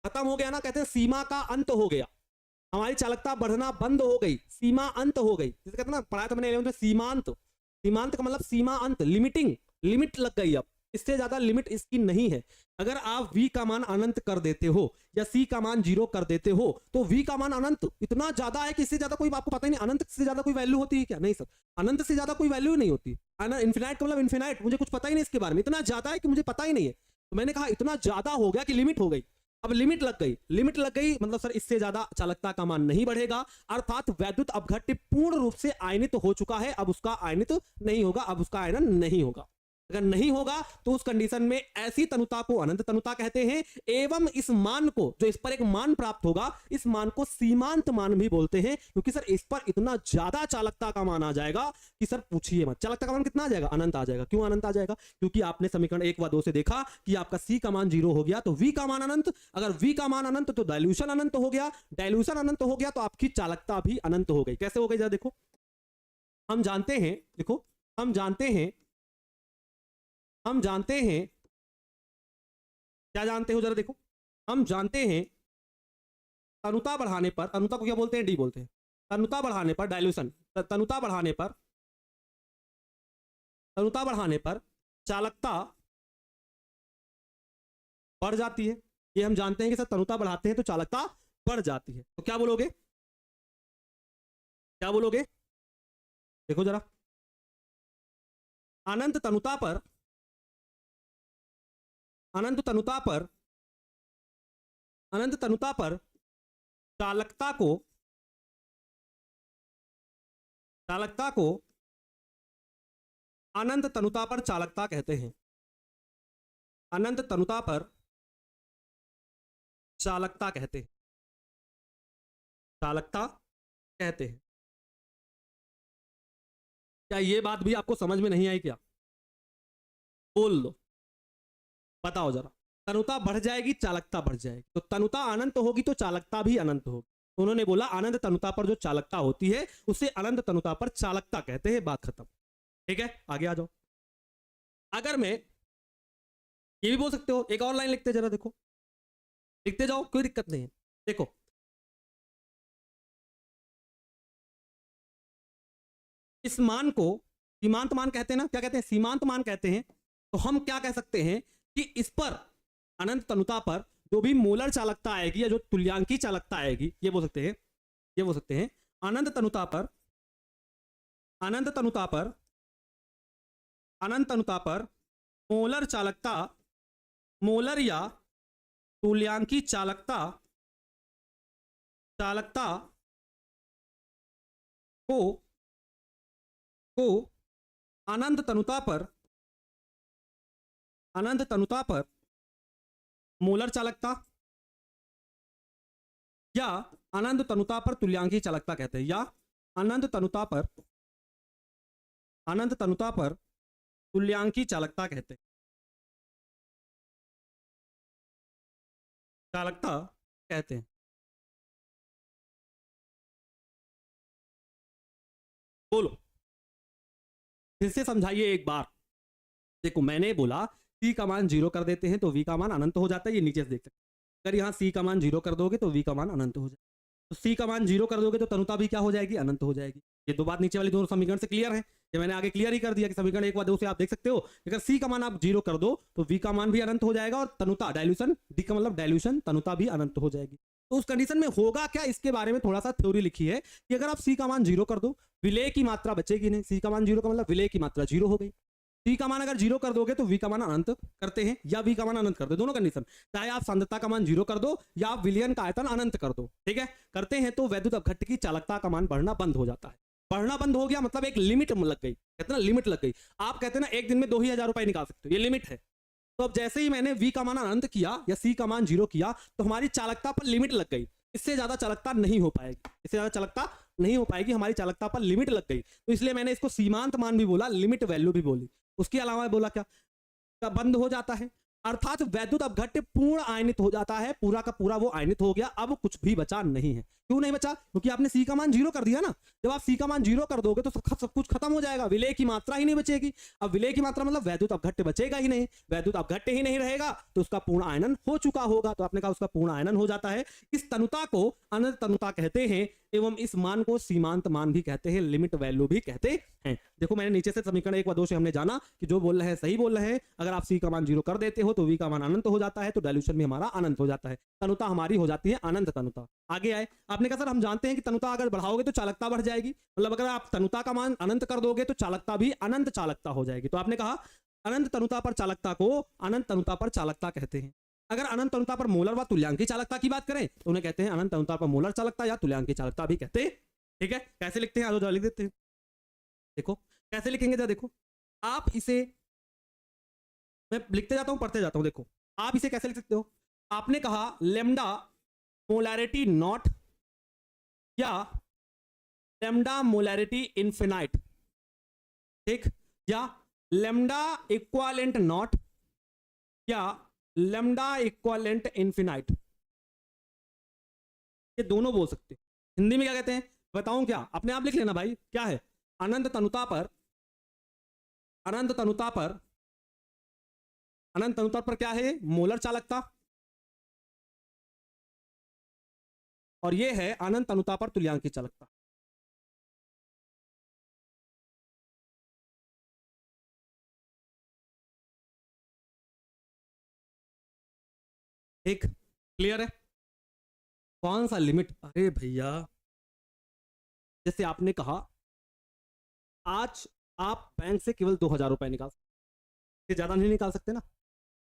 खत्म हो गया ना, कहते हैं सीमा का अंत हो गया, हमारी चालकता बढ़ना बंद हो गई, सीमा अंत हो गई। जैसे कहते हैं ना, पढ़ाया था मैंने 11th में, सीमांत, सीमांत का मतलब सीमा अंत, लिमिटिंग, लिमिट लग गई, अब इससे ज्यादा लिमिट इसकी नहीं है। अगर आप v का मान अनंत कर देते हो या c का मान 0 कर देते हो तो v का मान अनंत इतना ज्यादा है कि इससे ज्यादा कोई, आपको पता ही नहीं अनंत से ज्यादा कोई वैल्यू होती है क्या, नहीं सर, अनंत से ज्यादा कोई वैल्यू नहीं होती। इन्फिनाइट का मतलब इन्फिनाइट, मुझे कुछ पता ही नहीं इसके बारे में, इतना ज्यादा है कि मुझे पता ही नहीं है। तो मैंने कहा इतना ज्यादा हो गया कि लिमिट हो गई, अब लिमिट लग गई, लिमिट लग गई मतलब सर इससे ज्यादा चालकता का मान नहीं बढ़ेगा, अर्थात वैद्युत अपघट्य पूर्ण रूप से आयनित हो चुका है, अब उसका आयनित नहीं होगा, अब उसका आयनन नहीं होगा। अगर नहीं होगा तो उस कंडीशन में ऐसी तनुता को अनंत तनुता कहते हैं। एवं इस मान को, जो इस पर एक मान प्राप्त होगा, इस मान को सीमांत मान भी बोलते हैं, क्योंकि सर इस पर इतना ज्यादा चालकता का मान आ जाएगा कि सर पूछिए मत, चालकता का मान कितना आ जाएगा, अनंत आ जाएगा। क्यों अनंत आ जाएगा, क्योंकि आपने समीकरण 1 व 2 से देखा कि आपका सी का मान 0 हो गया तो v का मान अनंत, अगर v का मान अनंत तो डायल्यूशन अनंत हो गया, डायल्यूशन अनंत हो गया तो आपकी चालकता भी अनंत हो गई। कैसे हो गई जरा देखो, हम जानते हैं, देखो हम जानते हैं, क्या जानते हो जरा देखो, हम जानते हैं तनुता बढ़ाने पर, तनुता को क्या बोलते हैं, डी बोलते हैं, तनुता बढ़ाने पर डाइल्यूशन, तनुता बढ़ाने पर, तनुता बढ़ाने पर चालकता बढ़ जाती है। ये हम जानते हैं कि सर तनुता बढ़ाते हैं तो चालकता बढ़ जाती है। तो क्या बोलोगे, क्या बोलोगे, देखो जरा, अनंत तनुता पर, अनंत तनुता पर, अनंत तनुता पर चालकता को, चालकता को अनंत तनुता पर चालकता कहते हैं। अनंत तनुता पर चालकता कहते हैं, चालकता कहते हैं। क्या ये बात भी आपको समझ में नहीं आई क्या, बोल लो, बताओ जरा। तनुता बढ़ जाएगी, चालकता बढ़ जाएगी, तो तनुता अनंत होगी तो चालकता भी अनंत होगी। उन्होंने बोला अनंत तनुता पर जो चालकता होती है उसे अनंत तनुता पर चालकता कहते हैं, बात खत्म। ठीक है, आगे आ जाओ। अगर मैं ये भी बोल सकते हो, एक और लाइन लिखते जरा, देखो, लिखते जाओ, कोई दिक्कत नहीं है। देखो, इस मान को सीमांत मान कहते हैं ना, क्या कहते हैं, सीमांत मान कहते हैं। तो हम क्या कह सकते हैं कि इस पर, अनंत तनुता पर जो भी मोलर चालकता आएगी या जो तुल्यांकी चालकता आएगी, ये बोल सकते हैं, ये बोल सकते हैं अनंत तनुता पर, अनंत तनुता पर, अनंत तनुता पर मोलर चालकता, मोलर या तुल्यांकी चालकता, चालकता को अनंत तनुता पर, अनंत तनुता पर मोलर चालकता या अनंत तनुता पर तुल्यांकी चालकता कहते हैं, या अनंत तनुता पर, अनंत तनुता पर तुल्यांकी चालकता कहते हैं, चालकता कहते हैं। बोलो, फिर से समझाइए एक बार। देखो, मैंने बोला c का मान 0 कर देते हैं तो v का मान अनंत हो जाता है, ये नीचे से देख सकते हैं। अगर यहाँ c का मान 0 कर दोगे तो v का मान अनंत हो जाएगा। तो c का मान 0 कर दोगे तो तनुता भी क्या हो जाएगी, अनंत हो जाएगी। ये दो बात नीचे वाली दोनों समीकरण से क्लियर है, ये मैंने आगे क्लियर ही कर दिया कि समीकरण 1 व 2 से आप देख सकते हो। अगर c का मान आप 0 कर दो तो v का मान भी अनंत हो जाएगा और तनुता, डाइल्यूशन, d का मतलब डाइल्यूशन, तनुता भी अनंत हो जाएगी। तो उस कंडीशन में होगा क्या, इसके बारे में थोड़ा सा थ्योरी लिखी है कि अगर आप c का मान 0 कर दो, विलय की मात्रा बचेगी नहीं। c का मान 0 का मतलब विलय की मात्रा 0 हो गई। c का मान अगर 0 कर दोगे तो v का मान अनंत करते हैं या v का मान अनंत कर दो, दोनों कंडीशन, चाहे आप सांद्रता का मान 0 कर दो या आप विलयन का आयतन अनंत कर दो। ठीक है, करते हैं तो वैद्युत अपघट्ट की चालकता का मान बढ़ना बंद हो जाता है। बढ़ना बंद हो गया मतलब एक लिमिट लग गई, कहते ना लिमिट लग गई। आप कहते ना एक दिन में 2,000 रुपए निकाल सकते हो, ये लिमिट है। तो अब जैसे ही मैंने v का मान अनंत किया या c का मान 0 किया तो हमारी चालकता पर लिमिट लग गई, इससे ज्यादा चालकता नहीं हो पाएगी, इससे ज्यादा चालकता नहीं हो पाएगी, हमारी चालकता पर लिमिट लग गई। तो इसलिए मैंने इसको सीमांत मान भी बोला, लिमिट वैल्यू भी बोली। उसके अलावा बोला क्या बंद हो जाता है, अर्थात वैद्युत अपघट्ट पूर्ण आयनित हो जाता है, पूरा का पूरा वो आयनित हो गया, अब कुछ भी बचा नहीं है। क्यों नहीं बचा, क्योंकि आपने c का मान 0 कर दिया ना। जब आप c का मान 0 कर दोगे तो सब कुछ खत्म हो जाएगा, विलय की मात्रा ही नहीं बचेगी। अब विलय की मात्रा मतलब वैद्युत अपघट्ट बचेगा ही नहीं, वैद्युत अपघट्ट ही नहीं रहेगा तो उसका पूर्ण आयनन हो चुका होगा। तो आपने कहा उसका पूर्ण आयनन हो जाता है। इस तनुता को अनंत तनुता कहते हैं एवं इस मान को सीमांत मान भी कहते हैं, लिमिट वैल्यू भी कहते हैं। देखो, मैंने नीचे से समीकरण 1 व 2 से हमने जाना कि जो बोल रहे हैं सही बोल रहे हैं। अगर आप c का मान 0 कर देते हो तो v का मान अनंत हो जाता है, तो डाइल्यूशन भी हमारा अनंत हो जाता है, तनुता हमारी हो जाती है अनंत तनुता। आगे आए, आपने कहा सर हम जानते हैं कि तनुता अगर बढ़ाओगे तो चालकता बढ़ जाएगी, मतलब अगर आप तनुता का मान अनंत कर दोगे तो चालकता भी अनंत चालकता हो जाएगी। तो आपने कहा अनंत तनुता पर चालकता को अनंत तनुता पर चालकता कहते हैं। अगर अनंत तनुता पर मोलर व तुल्यांकी चालकता की बात करें तो उन्हें कहते हैं अनंत तनुता पर मोलर चालकता या तुल्यांकी चालकता भी कहते हैं। ठीक है, कैसे लिखते हैं, आगे लिख देते हैं। देखो कैसे लिखेंगे, जरा देखो, आप इसे, मैं लिखते जाता हूं पढ़ते जाता हूं। देखो, आप इसे कैसे लिख सकते हो, आपने कहा लेमडा मोलैरिटी नॉट या लेमडा मोलैरिटी इन्फिनाइट, ठीक, या लेमडा इक्वालेंट नॉट या लेमडा इक्वालेंट इन्फिनाइट, ये दोनों बोल सकते हो। हिंदी में क्या कहते हैं बताऊं क्या, अपने आप लिख लेना भाई, क्या है, अनंत तनुता पर, अनंत तनुता पर, अनंत तनुता पर क्या है, मोलर चालकता, और ये है अनंत अनुता पर तुल्यांकी चालकता। ठीक, क्लियर है? कौन सा लिमिट? अरे भैया, जैसे आपने कहा आज आप बैंक से केवल 2000 रुपए निकाल सकते, ज्यादा नहीं निकाल सकते ना।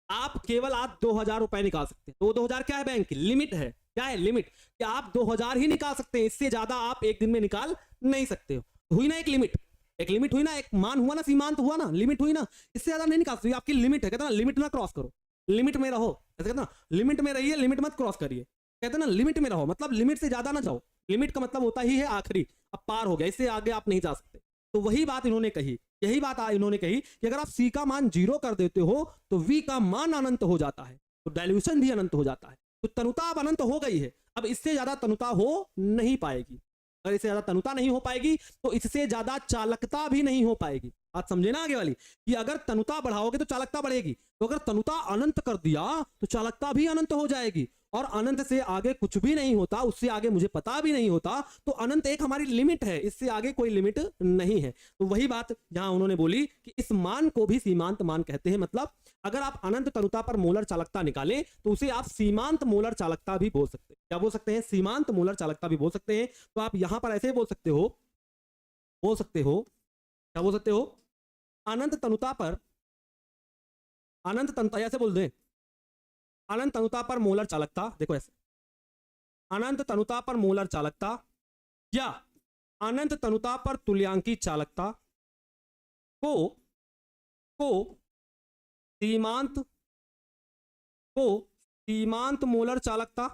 आप केवल आज 2000 रुपए निकाल सकते हैं, तो 2000 क्या है? बैंक की लिमिट है। क्या है? लिमिट। कि आप 2000 ही निकाल सकते हैं, इससे ज्यादा आप एक दिन में निकाल नहीं सकते हो। हुई ना एक लिमिट, एक लिमिट हुई ना, एक मान हुआ ना, सीमांत हुआ ना, लिमिट हुई ना। इससे ज्यादा नहीं निकाल सकते, आपकी लिमिट है। कहते ना लिमिट ना क्रॉस करो, लिमिट में रहो। ऐसे कहते ना लिमिट में रहिए, लिमिट मत क्रॉस करिए। कहते ना लिमिट में रहो, मतलब लिमिट से ज्यादा ना जाओ। लिमिट का मतलब होता ही है आखिरी, अब पार हो गया, इससे आगे आप नहीं जा सकते। तो वही बात इन्होंने कही, यही बात इन्होंने कही कि अगर आप सी का मान 0 कर देते हो तो वी का मान अनंत हो जाता है, तो डायल्यूशन भी अनंत हो जाता है। तो तनुता अब अनंत हो गई है, अब इससे ज्यादा तनुता हो नहीं पाएगी। अगर इससे ज्यादा तनुता नहीं हो पाएगी तो इससे ज्यादा चालकता भी नहीं हो पाएगी। बात समझे ना आगे वाली, कि अगर तनुता बढ़ाओगे तो चालकता बढ़ेगी, तो अगर तनुता अनंत कर दिया तो चालकता भी अनंत हो जाएगी। और अनंत से आगे कुछ भी नहीं होता, उससे आगे मुझे पता भी नहीं होता। तो अनंत एक हमारी लिमिट है, इससे आगे कोई लिमिट नहीं है। तो वही बात यहां उन्होंने बोली कि इस मान को भी सीमांत मान कहते हैं। मतलब अगर आप अनंत तनुता पर मोलर चालकता निकालें तो उसे आप सीमांत मोलर चालकता भी बोल सकते हैं। क्या बोल सकते हैं? सीमांत मोलर चालकता भी बोल सकते हैं। तो आप यहां पर ऐसे बोल सकते हो, क्या बोल सकते हो? अनंत तनुता पर, अनंत तनुता ऐसे बोल दें, अनंत तनुता पर मोलर चालकता, देखो ऐसे, अनंत तनुता पर मोलर चालकता या अनंत तनुता पर तुल्यांकी चालकता को को सीमांत को सीमांत मोलर चालकता,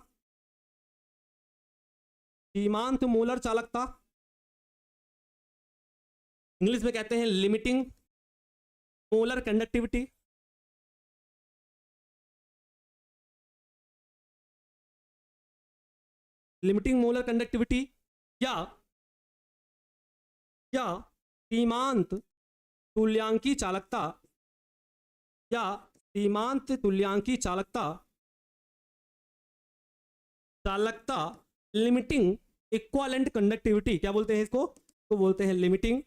सीमांत मोलर चालकता, इंग्लिश में कहते हैं limiting molar conductivity, limiting molar conductivity या सीमांत तुल्यांकी चालकता, या सीमांत तुल्यांकी चालकता, चालकता लिमिटिंग इक्वालेंट कंडक्टिविटी। क्या बोलते हैं इसको? तो बोलते हैं लिमिटिंग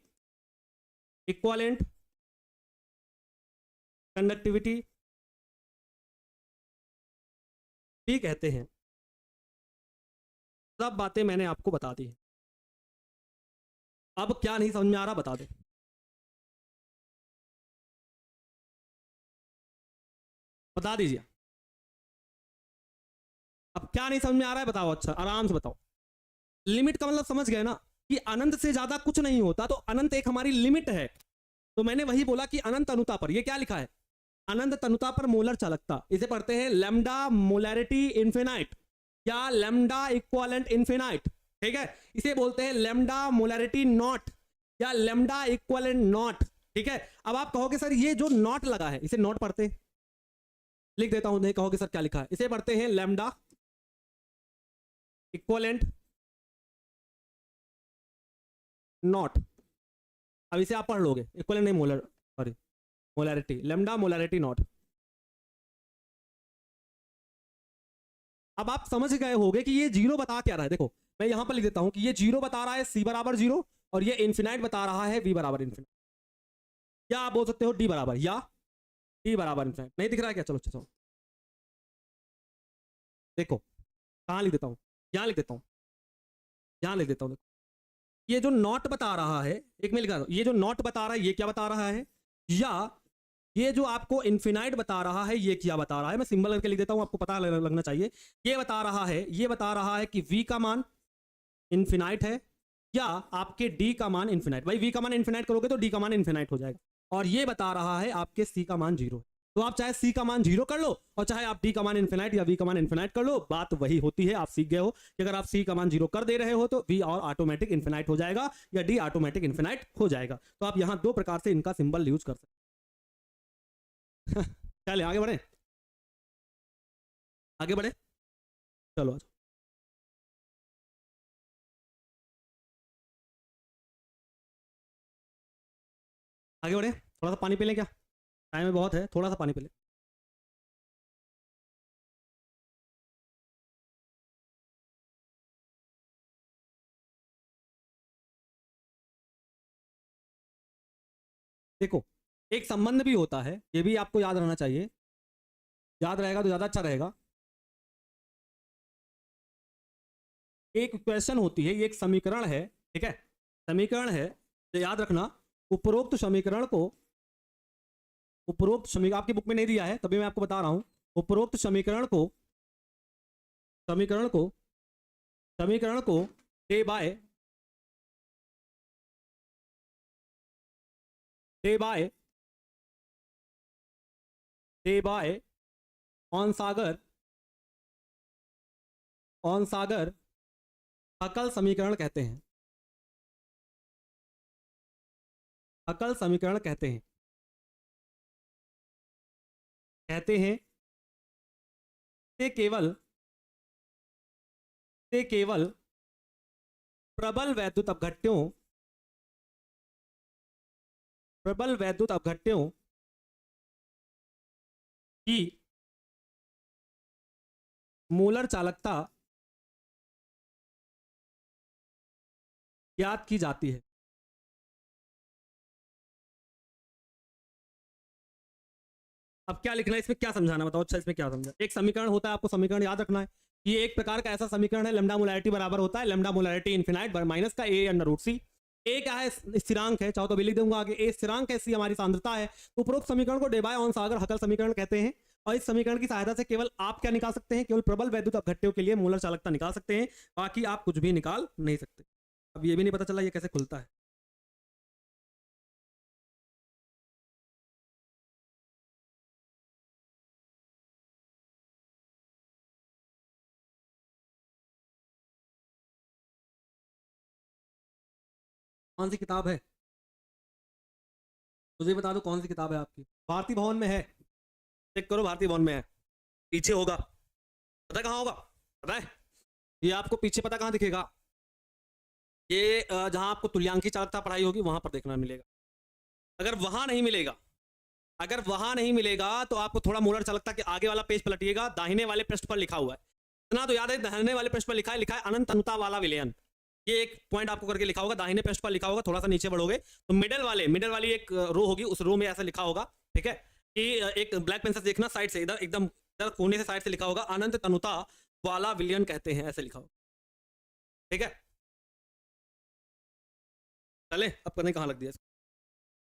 इक्वालेंट कंडक्टिविटी भी कहते हैं। सब बातें मैंने आपको बता दी। अब क्या नहीं समझ में आ रहा बता दे, बता दीजिए। अब क्या नहीं समझ में आ रहा है बताओ, अच्छा आराम से बताओ। लिमिट का मतलब समझ गए ना, कि अनंत से ज्यादा कुछ नहीं होता, तो अनंत एक हमारी लिमिट है। तो मैंने वही बोला कि अनंत अनुता पर, ये क्या लिखा है? अनंत तनुता पर मोलर चालकता, इसे पढ़ते हैं लैम्डा मोलैरिटी इन्फिनाइट या लैम्डा इक्वालेंट इन्फिनाइट। ठीक है, इसे बोलते हैं लैम्डा मोलैरिटी नॉट या लैम्डा इक्वालेंट नॉट। ठीक है, अब आप कहोगे सर ये जो नॉट लगा है इसे नॉट पढ़ते हैं, लिख देता हूं, नहीं कहोगे सर क्या लिखा है, इसे पढ़ते हैं लैम्डा इक्वलेंट नॉट। अब इसे आप पढ़ लोगे, इक्वलेंट नहीं, molar, sorry molarity, lambda molarity not. अब आप समझ गए होगे कि ये जीरो बता क्या रहा है। देखो मैं यहां पर लिख देता हूं कि ये जीरो बता रहा है सी बराबर जीरो, और ये इन्फिनाइट बता रहा है वी बराबर इन्फिनाइट, या आप बोल सकते हो डी बराबर या डी बराबर इन्फिनाइट। नहीं दिख रहा है क्या? चलो चलो देखो, कहां लिख देता हूं, यहां लिख देता हूं, यहां लिख देता हूं। ये जो नॉट बता रहा है, एक में लिखा, ये जो नॉट बता रहा है ये क्या बता रहा है, या ये जो आपको इन्फिनाइट बता रहा है ये क्या बता रहा है। मैं सिंबल करके लिख देता हूं, आपको पता लगना चाहिए। ये बता रहा है, ये बता रहा है कि v का मान इन्फिनाइट है, या आपके d का मान इन्फिनाइट। भाई v का मान इन्फिनाइट करोगे तो d का मान इन्फिनाइट हो जाएगा। और ये बता रहा है आपके c का मान जीरो। तो आप चाहे c का मान जीरो कर लो और चाहे आप d का मान इन्फिनाइट या v का मान इन्फिनाइट कर लो, बात वही होती है। आप सीख गए हो कि अगर आप c का मान जीरो कर दे रहे हो तो v और ऑटोमेटिक इन्फिनाइट हो जाएगा या d ऑटोमेटिक इन्फिनाइट हो जाएगा। तो आप यहां दो प्रकार से इनका सिंबल यूज कर सकते चले आगे बढ़े, आगे बढ़े, चलो आज आगे बढ़े। थोड़ा सा पानी पी लें क्या? टाइम में बहुत है, थोड़ा सा पानी पी लें। देखो एक संबंध भी होता है, ये भी आपको याद रहना चाहिए, याद रहेगा तो ज्यादा अच्छा रहेगा। एक क्वेश्चन होती है, ये एक समीकरण है, ठीक है, समीकरण है, तो याद रखना उपरोक्त समीकरण को, उपरोक्त समीकरण आपकी बुक में नहीं दिया है तभी मैं आपको बता रहा हूं, उपरोक्त समीकरण को, समीकरण को, समीकरण को Debye Debye Debye Onsager, Onsager Huckel समीकरण कहते हैं, अकल समीकरण कहते हैं, कहते हैं। ते केवल, ते केवल प्रबल वैद्युत अपघट्यों, प्रबल वैद्युत अपघट्यों की मोलर चालकता ज्ञात की जाती है। अब क्या लिखना है इसमें, क्या समझाना बताओ, अच्छा इसमें क्या समझा। एक समीकरण होता है, आपको समीकरण याद रखना है, ये एक प्रकार का ऐसा समीकरण है, लैम्डा मोलैरिटी बराबर होता है लैम्डा मोलैरिटी इनफिनाइट माइनस का ए अंडर रूट सी। ए क्या है, स्थिरांक है, चाहो तो भी लिख दूंगा आगे, ए स्थिरांक है, सी हमारी सांद्रता है। उपरोक्त समीकरण को डे बाय ऑन सागर हकल समीकरण कहते हैं, और इस समीकरण की सहायता से केवल आप क्या निकाल सकते हैं, केवल प्रबल वैद्युत अपघट्यों के लिए मोलर चालकता निकाल सकते हैं, बाकी आप कुछ भी निकाल नहीं सकते। अब ये भी नहीं पता चला ये कैसे खुलता है। कौन सी किताब है, मुझे बता दो कौन सी किताब है आपकी। भारती भवन में है, चेक करो भारती भवन में है, पीछे होगा, पता कहाँ होगा, पता है, ये आपको पीछे पता कहाँ दिखेगा, ये जहां आपको तुल्यांकी चालकता पढ़ाई होगी वहां पर देखना मिलेगा। अगर वहां नहीं मिलेगा, अगर वहां नहीं मिलेगा तो आपको थोड़ा मोलर चालकता के आगे वाला पेज पलटिएगा, दाहिने वाले पृष्ठ पर लिखा हुआ है, इतना तो याद है, दाहिने वाले पृष्ठ पर लिखा है अनंत अनुता वाला विलयन, ये एक पॉइंट आपको करके लिखा होगा, दाहिने पृष्ठ पर लिखा होगा, थोड़ा सा नीचे बढ़ोगे तो मिडल वाली एक रो होगी, उस रो में ऐसा लिखा होगा, ठीक है, कि एक ब्लैक पेन से देखना साइड से, इधर एकदम इधर कोने से साइड से लिखा होगा, अनंत तनुता वाला विलयन कहते हैं, ऐसे लिखा होगा, ठीक है। चले अब करने कहाँ लग दिया,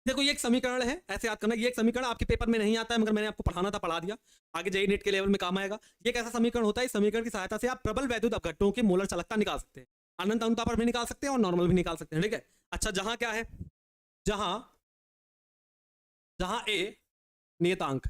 देखो ये एक समीकरण है, ऐसे याद करना, ये एक समीकरण आपके पेपर में नहीं आता है, मगर मैंने आपको पढ़ाना था, पढ़ा दिया, आगे जेईई नीट के लेवल में काम आएगा। ये कैसा समीकरण होता है, इस समीकरण की सहायता से आप प्रबल वैद्युत अपघट्यों की मोलर चालकता निकाल सकते हैं, अनंत अनुता पर भी निकाल सकते हैं और नॉर्मल भी निकाल सकते हैं, ठीक है। अच्छा जहां क्या है, जहां, जहां ए नियतांक,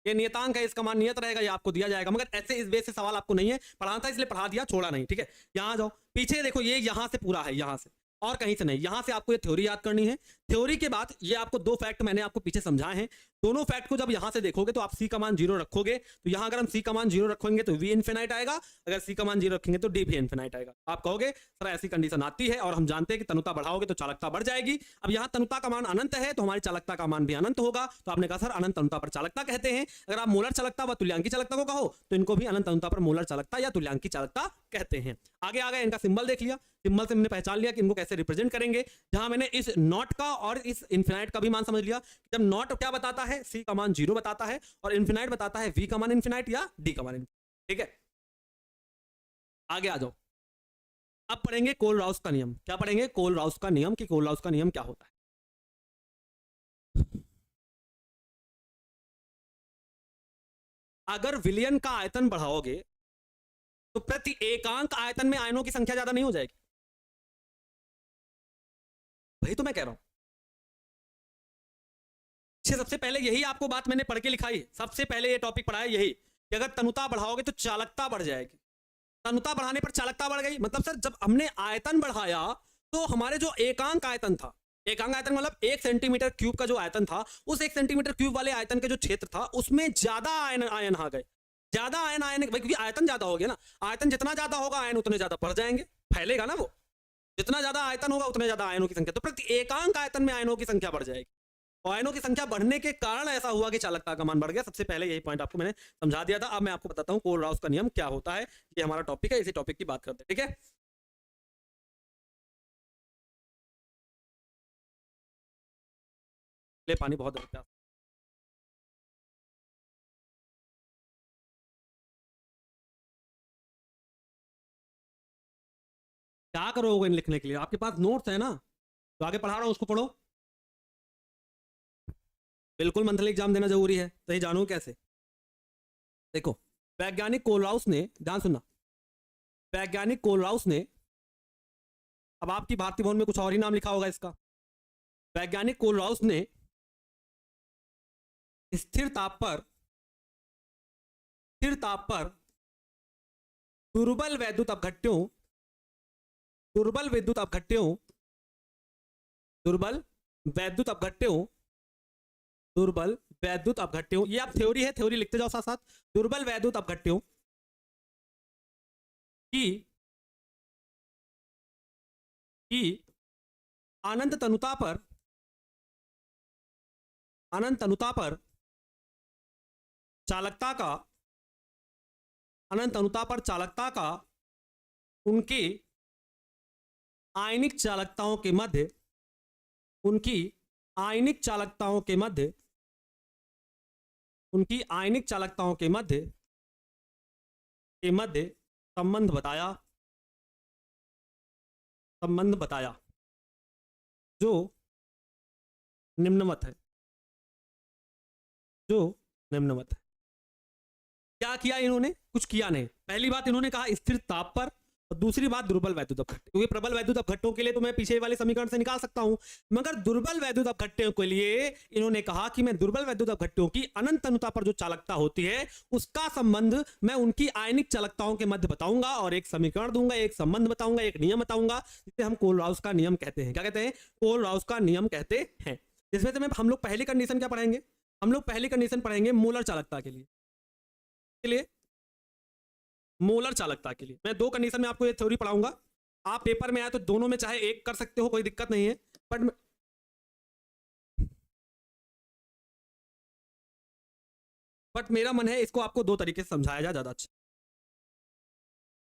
ये नियतांक है, इसका मान नियत रहेगा, ये आपको दिया जाएगा, मगर ऐसे इस बेस से सवाल आपको नहीं है, पढ़ाना था इसलिए पढ़ा दिया, छोड़ा नहीं, ठीक है। यहां जाओ पीछे देखो, ये यहां से पूरा है, यहां से और कहीं से नहीं, यहां से आपको ये थ्योरी याद करनी है। थ्योरी के बाद ये आपको दो फैक्ट मैंने आपको पीछे समझाए हैं, दोनों फैक्ट को जब यहां से देखोगे तो आप सी का मान 0 रखोगे, तो यहां अगर हम सी का मान 0 रखेंगे तो वी इन्फिनाइट आएगा, अगर सी का मान 0 रखेंगे तो डी भी इन्फिनाइट आएगा। आप कहोगे सर ऐसी कंडीशन आती है और हम जानते हैं कि तनुता बढ़ाओगे तो चालकता बढ़ जाएगी, अब यहाँ तनुता का मान अनंत है तो हमारी चालकता का मान भी अनंत होगा, तो आपने कहा सर अनंत तनुता पर चालकता कहते हैं। अगर आप मोलर चालकता व तुल्यांकी चालकता को कहो तो इनको भी अनंत तनुता पर मोलर चालकता या तुल्यांकी चालकता कहते हैं। आगे आ गए, इनका सिंबल देख लिया, सिंबल से हमने पहचान लिया कि इनको कैसे रिप्रेजेंट करेंगे, जहां मैंने इस नॉट का और इस इन्फिनाइट का भी मान समझ लिया, जब नॉट क्या बताता है, सी का मान 0 बताता है, और इन्फिनाइट बताता है वी का मान इन्फिनाइट या डी का मान इन्फिनाइट, ठीक है। आगे आ जाओ, अब पढ़ेंगे कोल राउस का नियम। क्या पढ़ेंगे, कोल राउस का नियम, कि कोल राउस का नियम क्या होता है। अगर विलयन का आयतन बढ़ाओगे तो प्रति एकांक आयतन में आयनों की संख्या ज्यादा नहीं हो जाएगी, वही तो मैं कह रहा हूं। सबसे पहले यही आपको बात मैंने पढ़ के लिखाई, सबसे पहले ये टॉपिक पढ़ा है यही, कि अगर तनुता बढ़ाओगे तो चालकता बढ़ जाएगी, तनुता बढ़ाने पर चालकता बढ़ गई, मतलब सर जब हमने आयतन बढ़ाया तो हमारे जो एकांक आयतन था, एकांक आयतन मतलब 1 सेंटीमीटर क्यूब का जो आयतन था, उस 1 सेंटीमीटर क्यूब वाले आयतन के जो क्षेत्र था उसमें ज्यादा आयन आयन आ गए, ज्यादा आयन क्योंकि आयतन ज्यादा हो गया ना, आयतन जितना ज्यादा होगा आयन उतने ज्यादा बढ़ जाएंगे, फैलेगा ना वो, जितना ज्यादा आयतन होगा उतने ज्यादा आयनों की संख्या, तो प्रति एकांक आयतन में आयनों की संख्या बढ़ जाएगी, और आयनों की संख्या बढ़ने के कारण ऐसा हुआ कि चालकता का मान बढ़ गया। सबसे पहले यही पॉइंट आपको मैंने समझा दिया था। अब मैं आपको बताता हूं कोल राउस का नियम क्या होता है, ये हमारा टॉपिक है, इसी टॉपिक की बात करते हैं, ठीक है। ले पानी बहुत देर प्यास। क्या करोगे लिखने के लिए? आपके पास नोट्स है ना, तो आगे पढ़ा रहा हूँ उसको पढ़ो। बिल्कुल मंथली एग्जाम देना जरूरी है, तो ये जानो कैसे। देखो, वैज्ञानिक कोलराउस ने, ध्यान सुनना, वैज्ञानिक कोलराउस ने, अब आपकी भारतीय भवन में कुछ और ही नाम लिखा होगा इसका। वैज्ञानिक कोलराउस ने स्थिर ताप पर दुर्बल वैद्युत अपघट्यों दुर्बल वैद्युत अपघट्यों ये आप थ्योरी है, थ्योरी लिखते जाओ साथ साथ। दुर्बल वैद्युत अपघट्यों की अनंत तनुता पर चालकता का उनके आयनिक चालकताओं के मध्य संबंध बताया जो निम्नवत है। क्या किया इन्होंने? कुछ किया नहीं। पहली बात इन्होंने कहा स्थिर ताप पर, और दूसरी बात दुर्बल वैद्युत अपघट्य। क्योंकि प्रबल वैद्युत अपघट्यों के लिए तो मैं पीछे वाले समीकरण से निकाल सकता हूं, मगर दुर्बल वैद्युत अपघट्यों के लिए इन्होंने कहा कि मैं दुर्बल वैद्युत अपघट्यों की अनंत तनुता पर जो चालकता होती है उसका संबंध मैं उनकी आयनिक चालकताओं के मध्य बताऊंगा, और एक समीकरण दूंगा, एक संबंध बताऊंगा, एक नियम बताऊंगा, जिसे हम कोलराउस का नियम कहते हैं। क्या कहते हैं? कोलराउस का नियम कहते हैं। जिसमें से हम लोग पहली कंडीशन क्या पढ़ेंगे? हम लोग पहली कंडीशन पढ़ेंगे मोलर चालकता के लिए मोलर चालकता के लिए। मैं दो कंडीशन में आपको ये थ्योरी पढ़ाऊंगा। आप पेपर में आए तो दोनों में चाहे एक कर सकते हो, कोई दिक्कत नहीं है, बट मेरा मन है इसको आपको दो तरीके से समझाया जाए, ज्यादा अच्छा।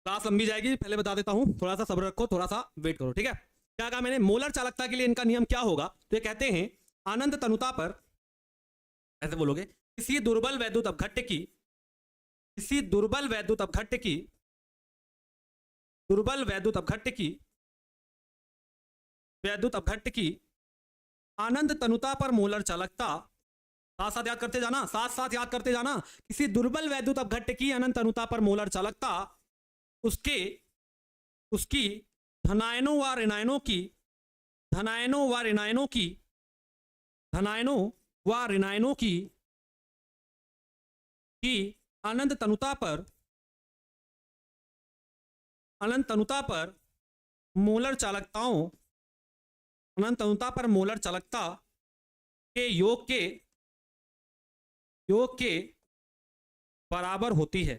क्लास लंबी जाएगी, पहले बता देता हूं, थोड़ा सा सब्र रखो, थोड़ा सा वेट करो, ठीक है। क्या कहा मैंने? मोलर चालकता के लिए इनका नियम क्या होगा? तो ये कहते हैं अनंत तनुता पर, ऐसे बोलोगे, किसी दुर्बल वैद्युत अपघट्य की अनंत तनुता पर मोलर चालकता, साथ साथ याद करते जाना, किसी दुर्बल वैद्युत अपघट्य की अनंत तनुता पर मोलर चालकता उसकी धनायनों व ऋणायनों की अनंत तनुता पर मोलर चालकता के योग के बराबर होती है।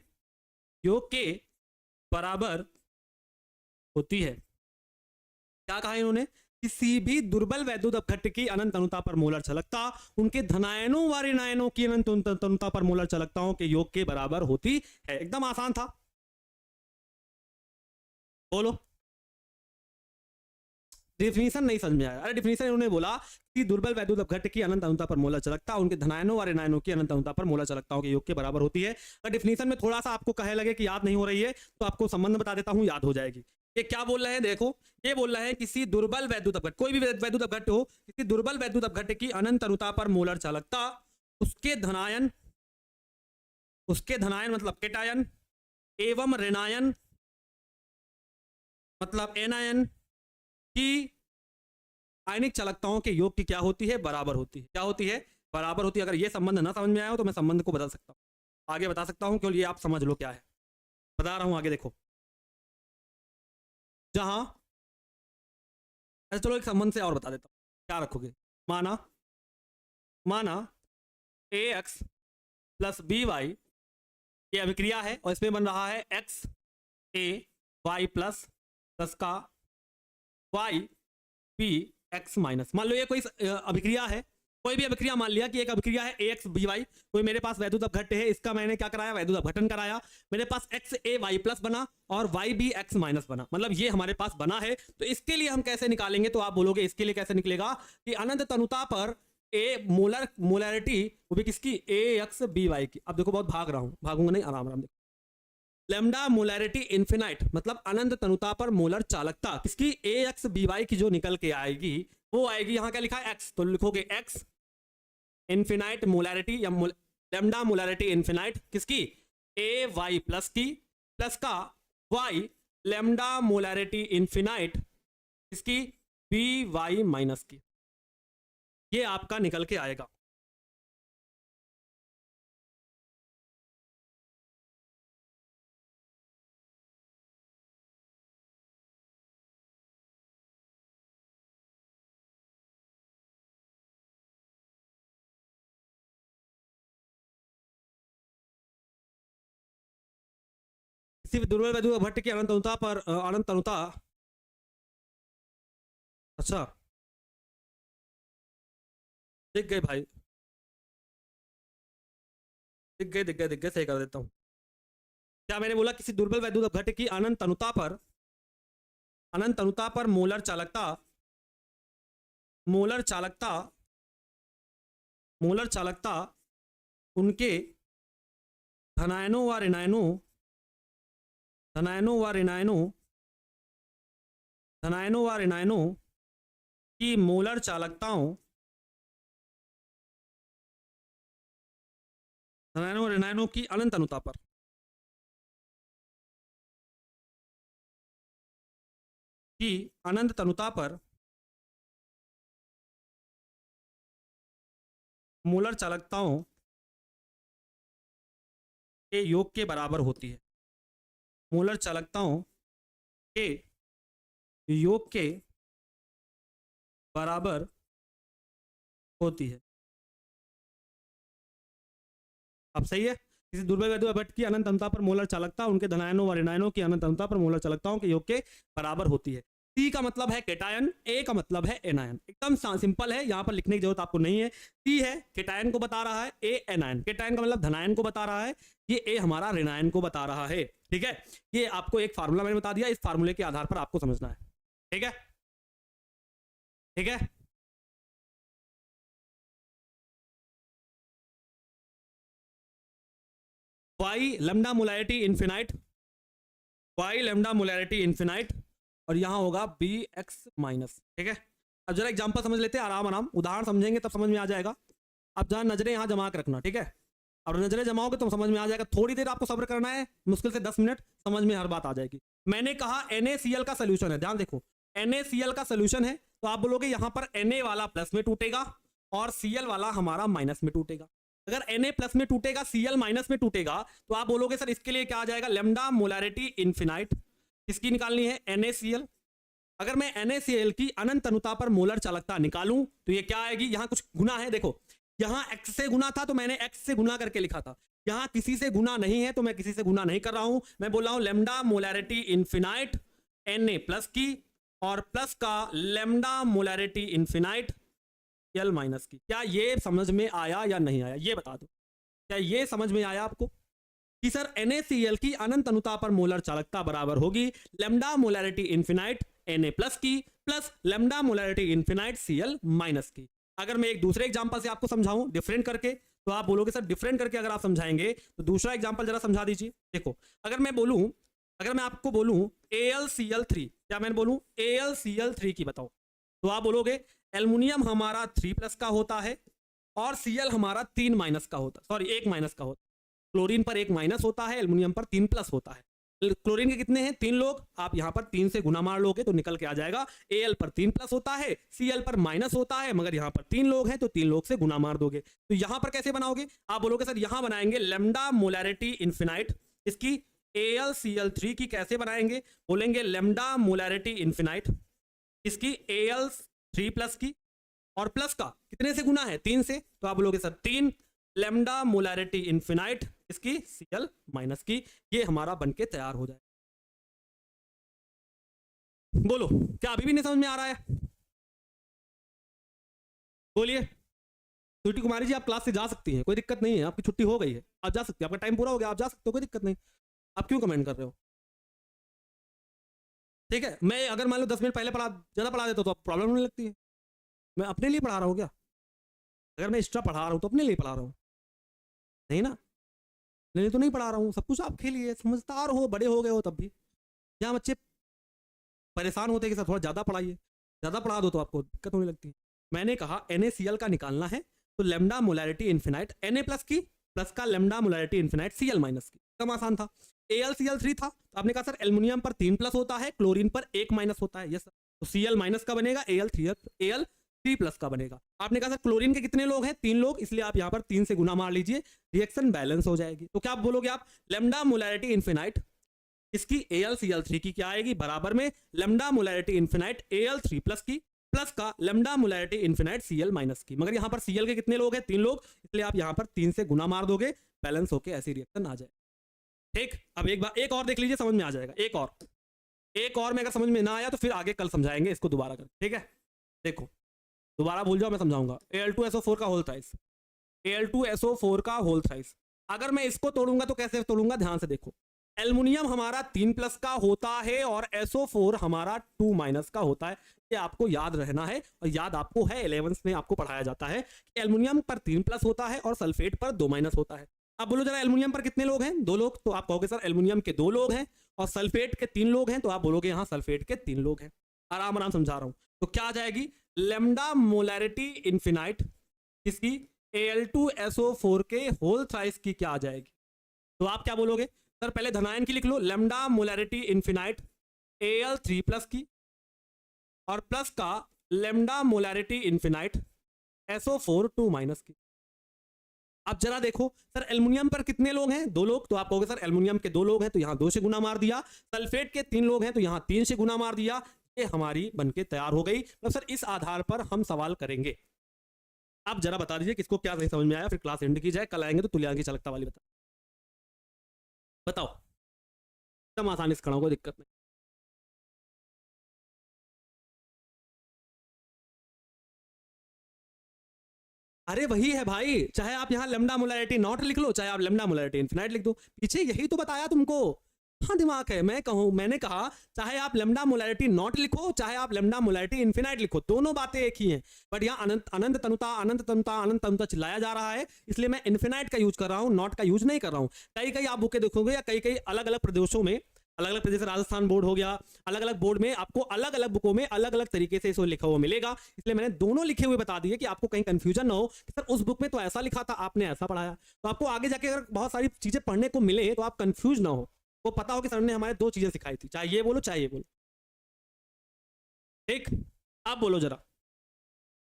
क्या कहा इन्होंने? किसी भी दुर्बल वैद्युत अपघट्य की अनंत तनुता पर मोलर चालकता उनके धनायनों व ऋणायनों की अनंत तनुता पर मोलर चालकताओं के योग के बराबर होती है। एकदम आसान था, बोलो। डिफिनीशन नहीं समझ में आया? अरे डिफिनीशन इन्होंने बोला कि दुर्बल वैद्युत अपघट्य की अनंत तनुता पर मोलर चालकता उनके धनायनों व ऋणायनों की अनंत तनुता पर मोलर चालकताओं के योग के बराबर होती है। अगर डिफिनीशन में थोड़ा सा आपको कहे लगे कि याद नहीं हो रही है, तो आपको संबंध बता देता हूं, याद हो जाएगी। ये क्या बोल रहे हैं? देखो, ये बोल रहे हैं किसी दुर्बल वैद्युत अपघट्य, कोई भी वैद्युत अपघट्य हो, किसी दुर्बल वैद्युत अपघट्य की अनंत तनुता पर मोलर चालकता उसके धनायन मतलब केटायन एवं ऋणायन मतलब एनायन की आयनिक चालकताओं के योग की क्या होती है? बराबर होती है। क्या होती है? बराबर होती है। अगर ये संबंध ना समझ में आया हो तो मैं संबंध को बदल सकता हूं, आगे बता सकता हूं, क्योंकि ये आप समझ लो क्या है, बता रहा हूं आगे। देखो, जहां, अच्छा चलो एक संबंध से और बता देता हूं, क्या रखोगे? माना ax प्लस by ये अभिक्रिया है, और इसमें बन रहा है x a y प्लस का y b x माइनस। मान लो ये कोई अभिक्रिया है, कोई भी अभिक्रिया मान लिया कि एक अभिक्रिया है ax by, कोई मेरे पास वैद्युत अपघट्य है, इसका मैंने क्या कराया? वैद्युत अपघटन कराया। मेरे पास x a y प्लस बना और y b x माइनस बना, मतलब ये हमारे पास बना है। तो इसके लिए हम कैसे निकालेंगे? तो आप बोलोगे इसके लिए कैसे निकलेगा कि अनंत तनुता पर मोलैरिटी वो भी किसकी, AXBY की। अब देखो बहुत भाग रहा हूं, भागूंगा नहीं, आराम आराम देखो। लेमडा मोलैरिटी इन्फिनाइट मतलब अनंत तनुता पर मोलर चालकता किसकी, AXBY की जो निकल के आएगी वो आएगी, यहां क्या लिखा है x, तो लिखोगे x इन्फिनाइट मोलैरिटी या लेमडा मोलैरिटी इन्फिनाइट किसकी, AY प्लस की, प्लस का y लेमडा मोलैरिटी इन्फिनाइट किसकी, BY माइनस की। ये आपका निकल के आएगा। किसी दुर्बल वैद्युत भट्ट की अनंत तनुता पर अनंत तनुता, अच्छा दिख गए भाई, दिख गए, सही कर देता हूँ। क्या मैंने बोला, किसी दुर्बल वैद्युत घट की अनंत तनुता पर मोलर चालकता उनके धनायनों व ऋणायनों की मोलर चालकताओं, धनायनों और ऋणायनों की अनंत तनुता पर मोलर चालकताओं के योग के बराबर होती है। मोलर चालकताओं के योग के बराबर होती है। अब सही है, किसी दुर्बल वैद्युत भट्ट की अनंत तनुता पर मोलर चालकता उनके धनायनों व ऋणायनों की अनंत तनुता पर मोलर चालकताओं के योग के बराबर होती है। सी का मतलब है केटायन, ए का मतलब है एनायन। एकदम सिंपल है, यहां पर लिखने की जरूरत आपको नहीं है। सी है केटायन को बता रहा है, ए एनायन, केटायन का मतलब धनायन को बता रहा है, ये ए हमारा ऋणायन को बता रहा है। ठीक है, ये आपको एक फार्मूला मैंने बता दिया, इस फार्मूले के आधार पर आपको समझना है। ठीक है, ठीक है। Y lambda molarity infinite, Y lambda molarity infinite, और यहां होगा बी एक्स माइनस। ठीक है, अब जरा एग्जांपल समझ लेते हैं, आराम आराम उदाहरण समझेंगे तब समझ में आ जाएगा। अब जहां नजरें यहां जमा के रखना, ठीक है, और नजरें जमाओगे तो समझ में आ जाएगा। थोड़ी देर आपको सब्र करना है, मुश्किल से 10 मिनट, समझ में हर बात आ जाएगी। मैंने कहा NaCl का सोल्यूशन है, ध्यान देखो, NaCl का सोल्यूशन है, तो आप बोलोगे यहां पर Na वाला प्लस में टूटेगा और Cl वाला हमारा माइनस में टूटेगा। अगर Na प्लस में टूटेगा, Cl माइनस में टूटेगा, तो आप बोलोगे सर इसके लिए क्या आ जाएगा, लेमडा मोलैरिटी इन्फिनाइट किसकी निकालनी है, NaCl। अगर मैं NaCl की अनंत तनुता पर मोलर चालकता निकालूं तो ये क्या आएगी, यहां कुछ गुना है, देखो यहां x से गुना था तो मैंने x से गुना करके लिखा था, यहां किसी से गुना नहीं है तो मैं किसी से गुना नहीं कर रहा हूं, मैं बोल रहा हूं lambda molarity infinite Na plus की और प्लस का lambda molarity infinite L minus की। क्या ये समझ में आया या नहीं आया, ये बता दो, क्या ये समझ में आया आपको कि सर NaCl की अनंत तनुता पर मोलर चालकता बराबर होगी lambda molarity infinite Na plus की plus lambda molarity infinite Cl minus की। अगर मैं एक दूसरे एग्जांपल से आपको समझाऊं डिफरेंट करके, तो आप बोलोगे सर डिफरेंट करके अगर आप समझाएंगे तो दूसरा एग्जांपल जरा समझा दीजिए। देखो अगर मैं आपको बोलूं AlCl3, क्या मैं बोलूं AlCl3 की बताओ, तो आप बोलोगे एल्युमिनियम हमारा 3 प्लस का होता है और Cl हमारा 3 माइनस का होता है, सॉरी 1 माइनस का होता है। क्लोरीन पर 1 माइनस होता है, एल्युमिनियम पर 3 प्लस होता है। क्लोरीन के कितने हैं, 3 लोग, आप यहां पर 3 से गुना मार लोगे तो निकल के आ जाएगा Al पर 3 प्लस होता है, Cl पर माइनस होता है, मगर यहां पर 3 लोग हैं तो 3 लोग से गुना मार दोगे। तो यहां पर कैसे बनाओगे, आप बोलोगे सर यहां बनाएंगे लेमडा मोलैरिटी इन्फिनाइट, इसकी AlCl3 की कैसे बनाएंगे, बोलेंगे लेमडा मोलैरिटी इन्फिनाइट इसकी Al3 प्लस की, और प्लस का कितने से गुना है, 3 से, तो आप बोलोगे सर 3 लेमडा मोलैरिटी इन्फिनाइट इसकी Cl माइनस की। ये हमारा बनके तैयार हो जाए। बोलो क्या अभी भी नहीं समझ में आ रहा है, बोलिए। स्वीटी कुमारी जी आप क्लास से जा सकती हैं, कोई दिक्कत नहीं है, आपकी छुट्टी हो गई है, आप जा सकते हैं, आपका टाइम पूरा हो गया, आप जा सकते हो, कोई दिक्कत नहीं। आप क्यों कमेंट कर रहे हो, ठीक है, मैं अगर मान लो 10 मिनट पहले ज़्यादा पढ़ा देता तो प्रॉब्लम होने लगती है, मैं अपने लिए पढ़ा रहा हूँ क्या। अगर मैं एक्स्ट्रा पढ़ा रहा हूँ तो अपने लिए पढ़ा रहा हूँ, नहीं ना, नहीं तो नहीं पढ़ा रहा हूँ, सब कुछ आपके लिए। समझदार हो, बड़े हो गए हो तब भी। यहाँ बच्चे परेशान होते हैं कि सर थोड़ा ज़्यादा पढ़ाइए, ज़्यादा पढ़ा दो तो आपको दिक्कत होने लगती है। मैंने कहा NaCl का निकालना है तो lambda molarity infinite Na plus की प्लस का lambda molarity infinite Cl minus की, कम आसान था। AlCl3 था तो आपने कहा सर एल्युमिनियम पर 3 प्लस होता है, क्लोरीन पर 1 माइनस होता है। यस सर, तो Cl माइनस का बनेगा, Al3 प्लस का बनेगा। आपने कहा सर क्लोरीन के कितने लोग हैं, 3 लोग, इसलिए आप यहाँ पर 3 से गुना मार लीजिए, रिएक्शन बैलेंस हो जाएगी। तो क्या बोलोगे आप, लेमडा मोलैरिटी इन्फिनाइट इसकी AlCl3 की क्या आएगी, बराबर में lambda molarity infinite Al3 plus की प्लस का lambda molarity infinite Cl minus की। मगर यहाँ पर Cl के कितने लोग हैं, 3 लोग, इसलिए आप यहाँ पर 3 से गुना मार दोगे, बैलेंस होके ऐसी रिएक्शन आ जाए। ठीक, अब एक बार एक और देख लीजिए, समझ में आ जाएगा। एक और में अगर समझ में ना आया तो फिर आगे कल समझाएंगे इसको दोबारा कर। ठीक है, देखो दोबारा भूल जाओ, मैं समझाऊंगा। Al2SO4 का होल थ्राइस, Al2SO4 का होल थ्राइस, अगर मैं इसको तोड़ूंगा तो कैसे तोड़ूंगा, ध्यान से देखो। एल्युमिनियम हमारा 3 प्लस का होता है और SO4 हमारा 2 माइनस का होता है। ये आपको याद रहना है, और याद आपको है 11th में आपको पढ़ाया जाता है कि एल्युमिनियम पर 3 प्लस होता है और सल्फेट पर 2 माइनस होता है। अब बोलो जरा एल्युमिनियम पर कितने लोग हैं, 2 लोग, तो आप कहोगे सर एल्युमिनियम के 2 लोग हैं, और सल्फेट के 3 लोग हैं, तो आप बोलोगे यहाँ सल्फेट के 3 लोग हैं। आराम आराम समझा रहा हूं। तो क्या आ जाएगी, लेमडा मोलैरिटी इन्फिनाइट इसकी Al2SO4 के होल थ्राइस की क्या आ जाएगी। तो आप क्या बोलोगे सर, पहले धनायन की लिख लो, lambda molarity infinite Al3 plus की और प्लस का lambda molarity infinite SO4 2 minus की। अब जरा देखो सर एल्युमिनियम पर कितने लोग हैं, 2 लोग, तो आप कहोगे सर एल्युमिनियम के 2 लोग हैं तो यहाँ 2 से गुना मार दिया, सल्फेट के 3 लोग हैं तो यहाँ 3 से गुना मार दिया। ये हमारी बनके तैयार हो गई। तो सर इस आधार पर हम सवाल करेंगे। आप जरा बता दीजिए किसको क्या सही समझ में आया, फिर क्लास एंड की जाए। कल आएंगे तो तुल्यांकी चालकता वाली बताओ, एकदम आसानी से खड़ा हो, कोई दिक्कत नहीं। अरे वही है भाई, चाहे आप यहाँ लेमडा मोलैरिटी नॉट लिख लो, चाहे आप लेमडा मोलैरिटी इन्फिनाइट लिख दो, पीछे यही तो बताया तुमको। हाँ दिमाग है, मैंने कहा चाहे आप लेमडा मोलैरिटी नॉट लिखो, चाहे आप लेमडा मोलैरिटी इन्फिनाइट लिखो, दोनों बातें एक ही हैं। बट यहाँ अनंत तनुता चिल्लाया जा रहा है, इसलिए मैं इन्फिनाइट का यूज कर रहा हूँ, नॉट का यूज नहीं कर रहा हूँ। कई आप बुकें देखोगे या कई अलग अलग प्रदेशों में, अलग अलग प्रदेश, राजस्थान बोर्ड हो गया, अलग अलग बोर्ड में आपको अलग अलग बुकों में अलग अलग तरीके से इसको लिखा हुआ मिलेगा। इसलिए मैंने दोनों लिखे हुए बता दिए कि आपको कहीं कंफ्यूजन ना हो कि सर उस बुक में तो ऐसा लिखा था, आपने ऐसा पढ़ाया। तो आपको आगे जाके अगर बहुत सारी चीजें पढ़ने को मिले तो आप कंफ्यूज ना हो, वो पता हो कि सर ने हमारे 2 चीजें सिखाई थी, चाहे ये बोलो चाहे ये बोलो। ठीक, अब बोलो जरा,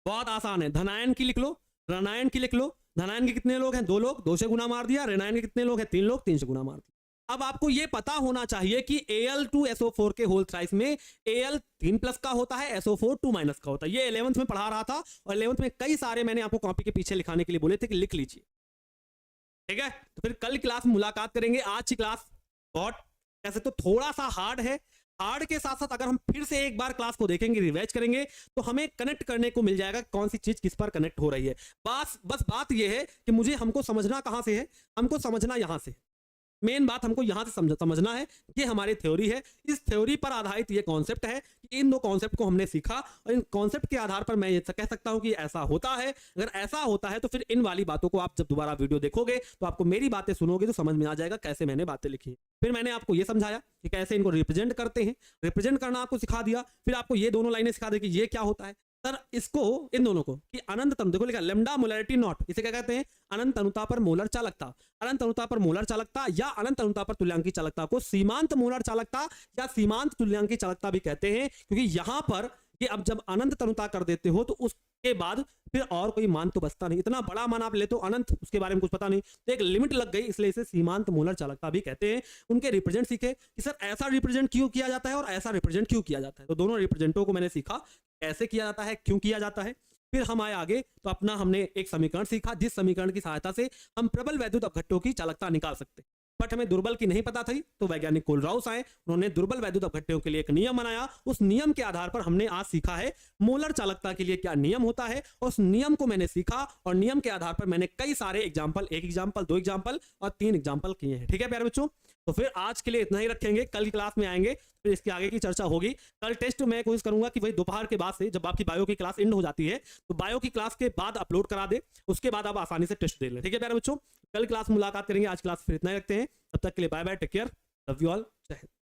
बहुत आसान है। धनायन की लिख लो, ऋणायन की लिख लो। धनायन के कितने लोग हैं, 2 लोग, 2 से गुना मार दिया। ऋणायन के कितने लोग हैं, 3 लोग, 3 से गुना मार दिया। अब आपको यह पता होना चाहिए कि Al2SO4 के होल थ्राइस में Al 3 प्लस का होता है, SO4 2 माइनस का होता है। ये 11th में पढ़ा रहा था, और 11th में कई सारे मैंने आपको कॉपी के पीछे लिखाने के लिए बोले थे कि लिख लीजिए। ठीक है, तो फिर कल क्लास में मुलाकात करेंगे। आज की क्लास बहुत ऐसे तो थोड़ा सा हार्ड है, हार्ड के साथ साथ अगर हम फिर से एक बार क्लास को देखेंगे, रिवाइज करेंगे, तो हमें कनेक्ट करने को मिल जाएगा कौन सी चीज किस पर कनेक्ट हो रही है। बस बात यह है कि हमको समझना कहां से है, हमको समझना यहां से। मेन बात हमको यहां से समझना है। ये हमारी थ्योरी है, इस थ्योरी पर आधारित ये कॉन्सेप्ट है। इन 2 कॉन्सेप्ट को हमने सीखा, और इन कॉन्सेप्ट के आधार पर मैं ये कह सकता हूं कि ऐसा होता है। अगर ऐसा होता है तो फिर इन वाली बातों को आप जब दोबारा वीडियो देखोगे तो आपको मेरी बातें सुनोगे तो समझ में आ जाएगा कैसे मैंने बातें लिखी। फिर मैंने आपको ये समझाया कि कैसे इनको रिप्रेजेंट करते हैं, रिप्रेजेंट करना आपको सिखा दिया। फिर आपको ये दोनों लाइनें सिखा दी कि ये क्या होता है सर, इसको इन दोनों को कि अनंत तनु, देखो लिखा लेमडा मोलैरिटी नॉट, इसे क्या कहते हैं, अनंत तनुता पर मोलर चालकता। अनंत तनुता पर मोलर चालकता या अनंत तनुता पर तुल्यांकी चालकता को सीमांत मोलर चालकता या सीमांत तुल्यांकी चालकता भी कहते हैं, क्योंकि यहां पर ये अब जब अनंत तनुता कर देते हो तो उसके बाद फिर और कोई मान तो बचता नहीं। इतना बड़ा मान आप लेते हो अनंत, उसके बारे में कुछ पता नहीं, तो एक लिमिट लग गई, इसलिए इसे सीमांत मोलर चालकता भी कहते हैं। उनके रिप्रेजेंट सीखे कि सर ऐसा रिप्रेजेंट क्यों किया जाता है और ऐसा रिप्रेजेंट क्यों किया जाता है। तो दोनों रिप्रेजेंटों को मैंने सीखा, कैसे किया जाता है, क्यों किया जाता है। फिर हम आए आगे तो अपना हमने एक समीकरण सीखा, जिस समीकरण की सहायता से हम प्रबल वैद्युत अपघट्टों की चालकता निकाल सकते। बट हमें दुर्बल की नहीं पता थी, तो वैज्ञानिक कोलराउस आए, उन्होंने दुर्बल वैद्युत अपघट्टों के लिए एक नियम बनाया। उस नियम के आधार पर हमने आज सीखा है मोलर चालकता के लिए क्या नियम होता है। उस नियम को मैंने सीखा, और नियम के आधार पर मैंने कई सारे एग्जाम्पल, 1 एग्जाम्पल, 2 एग्जाम्पल और 3 एग्जाम्पल किए हैं। ठीक है प्यारे बच्चों, तो फिर आज के लिए इतना ही रखेंगे। कल की क्लास में आएंगे फिर इसके आगे की चर्चा होगी। कल टेस्ट मैं कोशिश करूंगा कि वही दोपहर के बाद से, जब आपकी बायो की क्लास एंड हो जाती है तो बायो की क्लास के बाद अपलोड करा दे, उसके बाद आप आसानी से टेस्ट दे लें। ठीक है प्यारे बच्चों, कल क्लास मुलाकात करेंगे, आज क्लास फिर इतना ही रखते हैं। तब तक के लिए bye bye, take care, love you all, Jai Hind.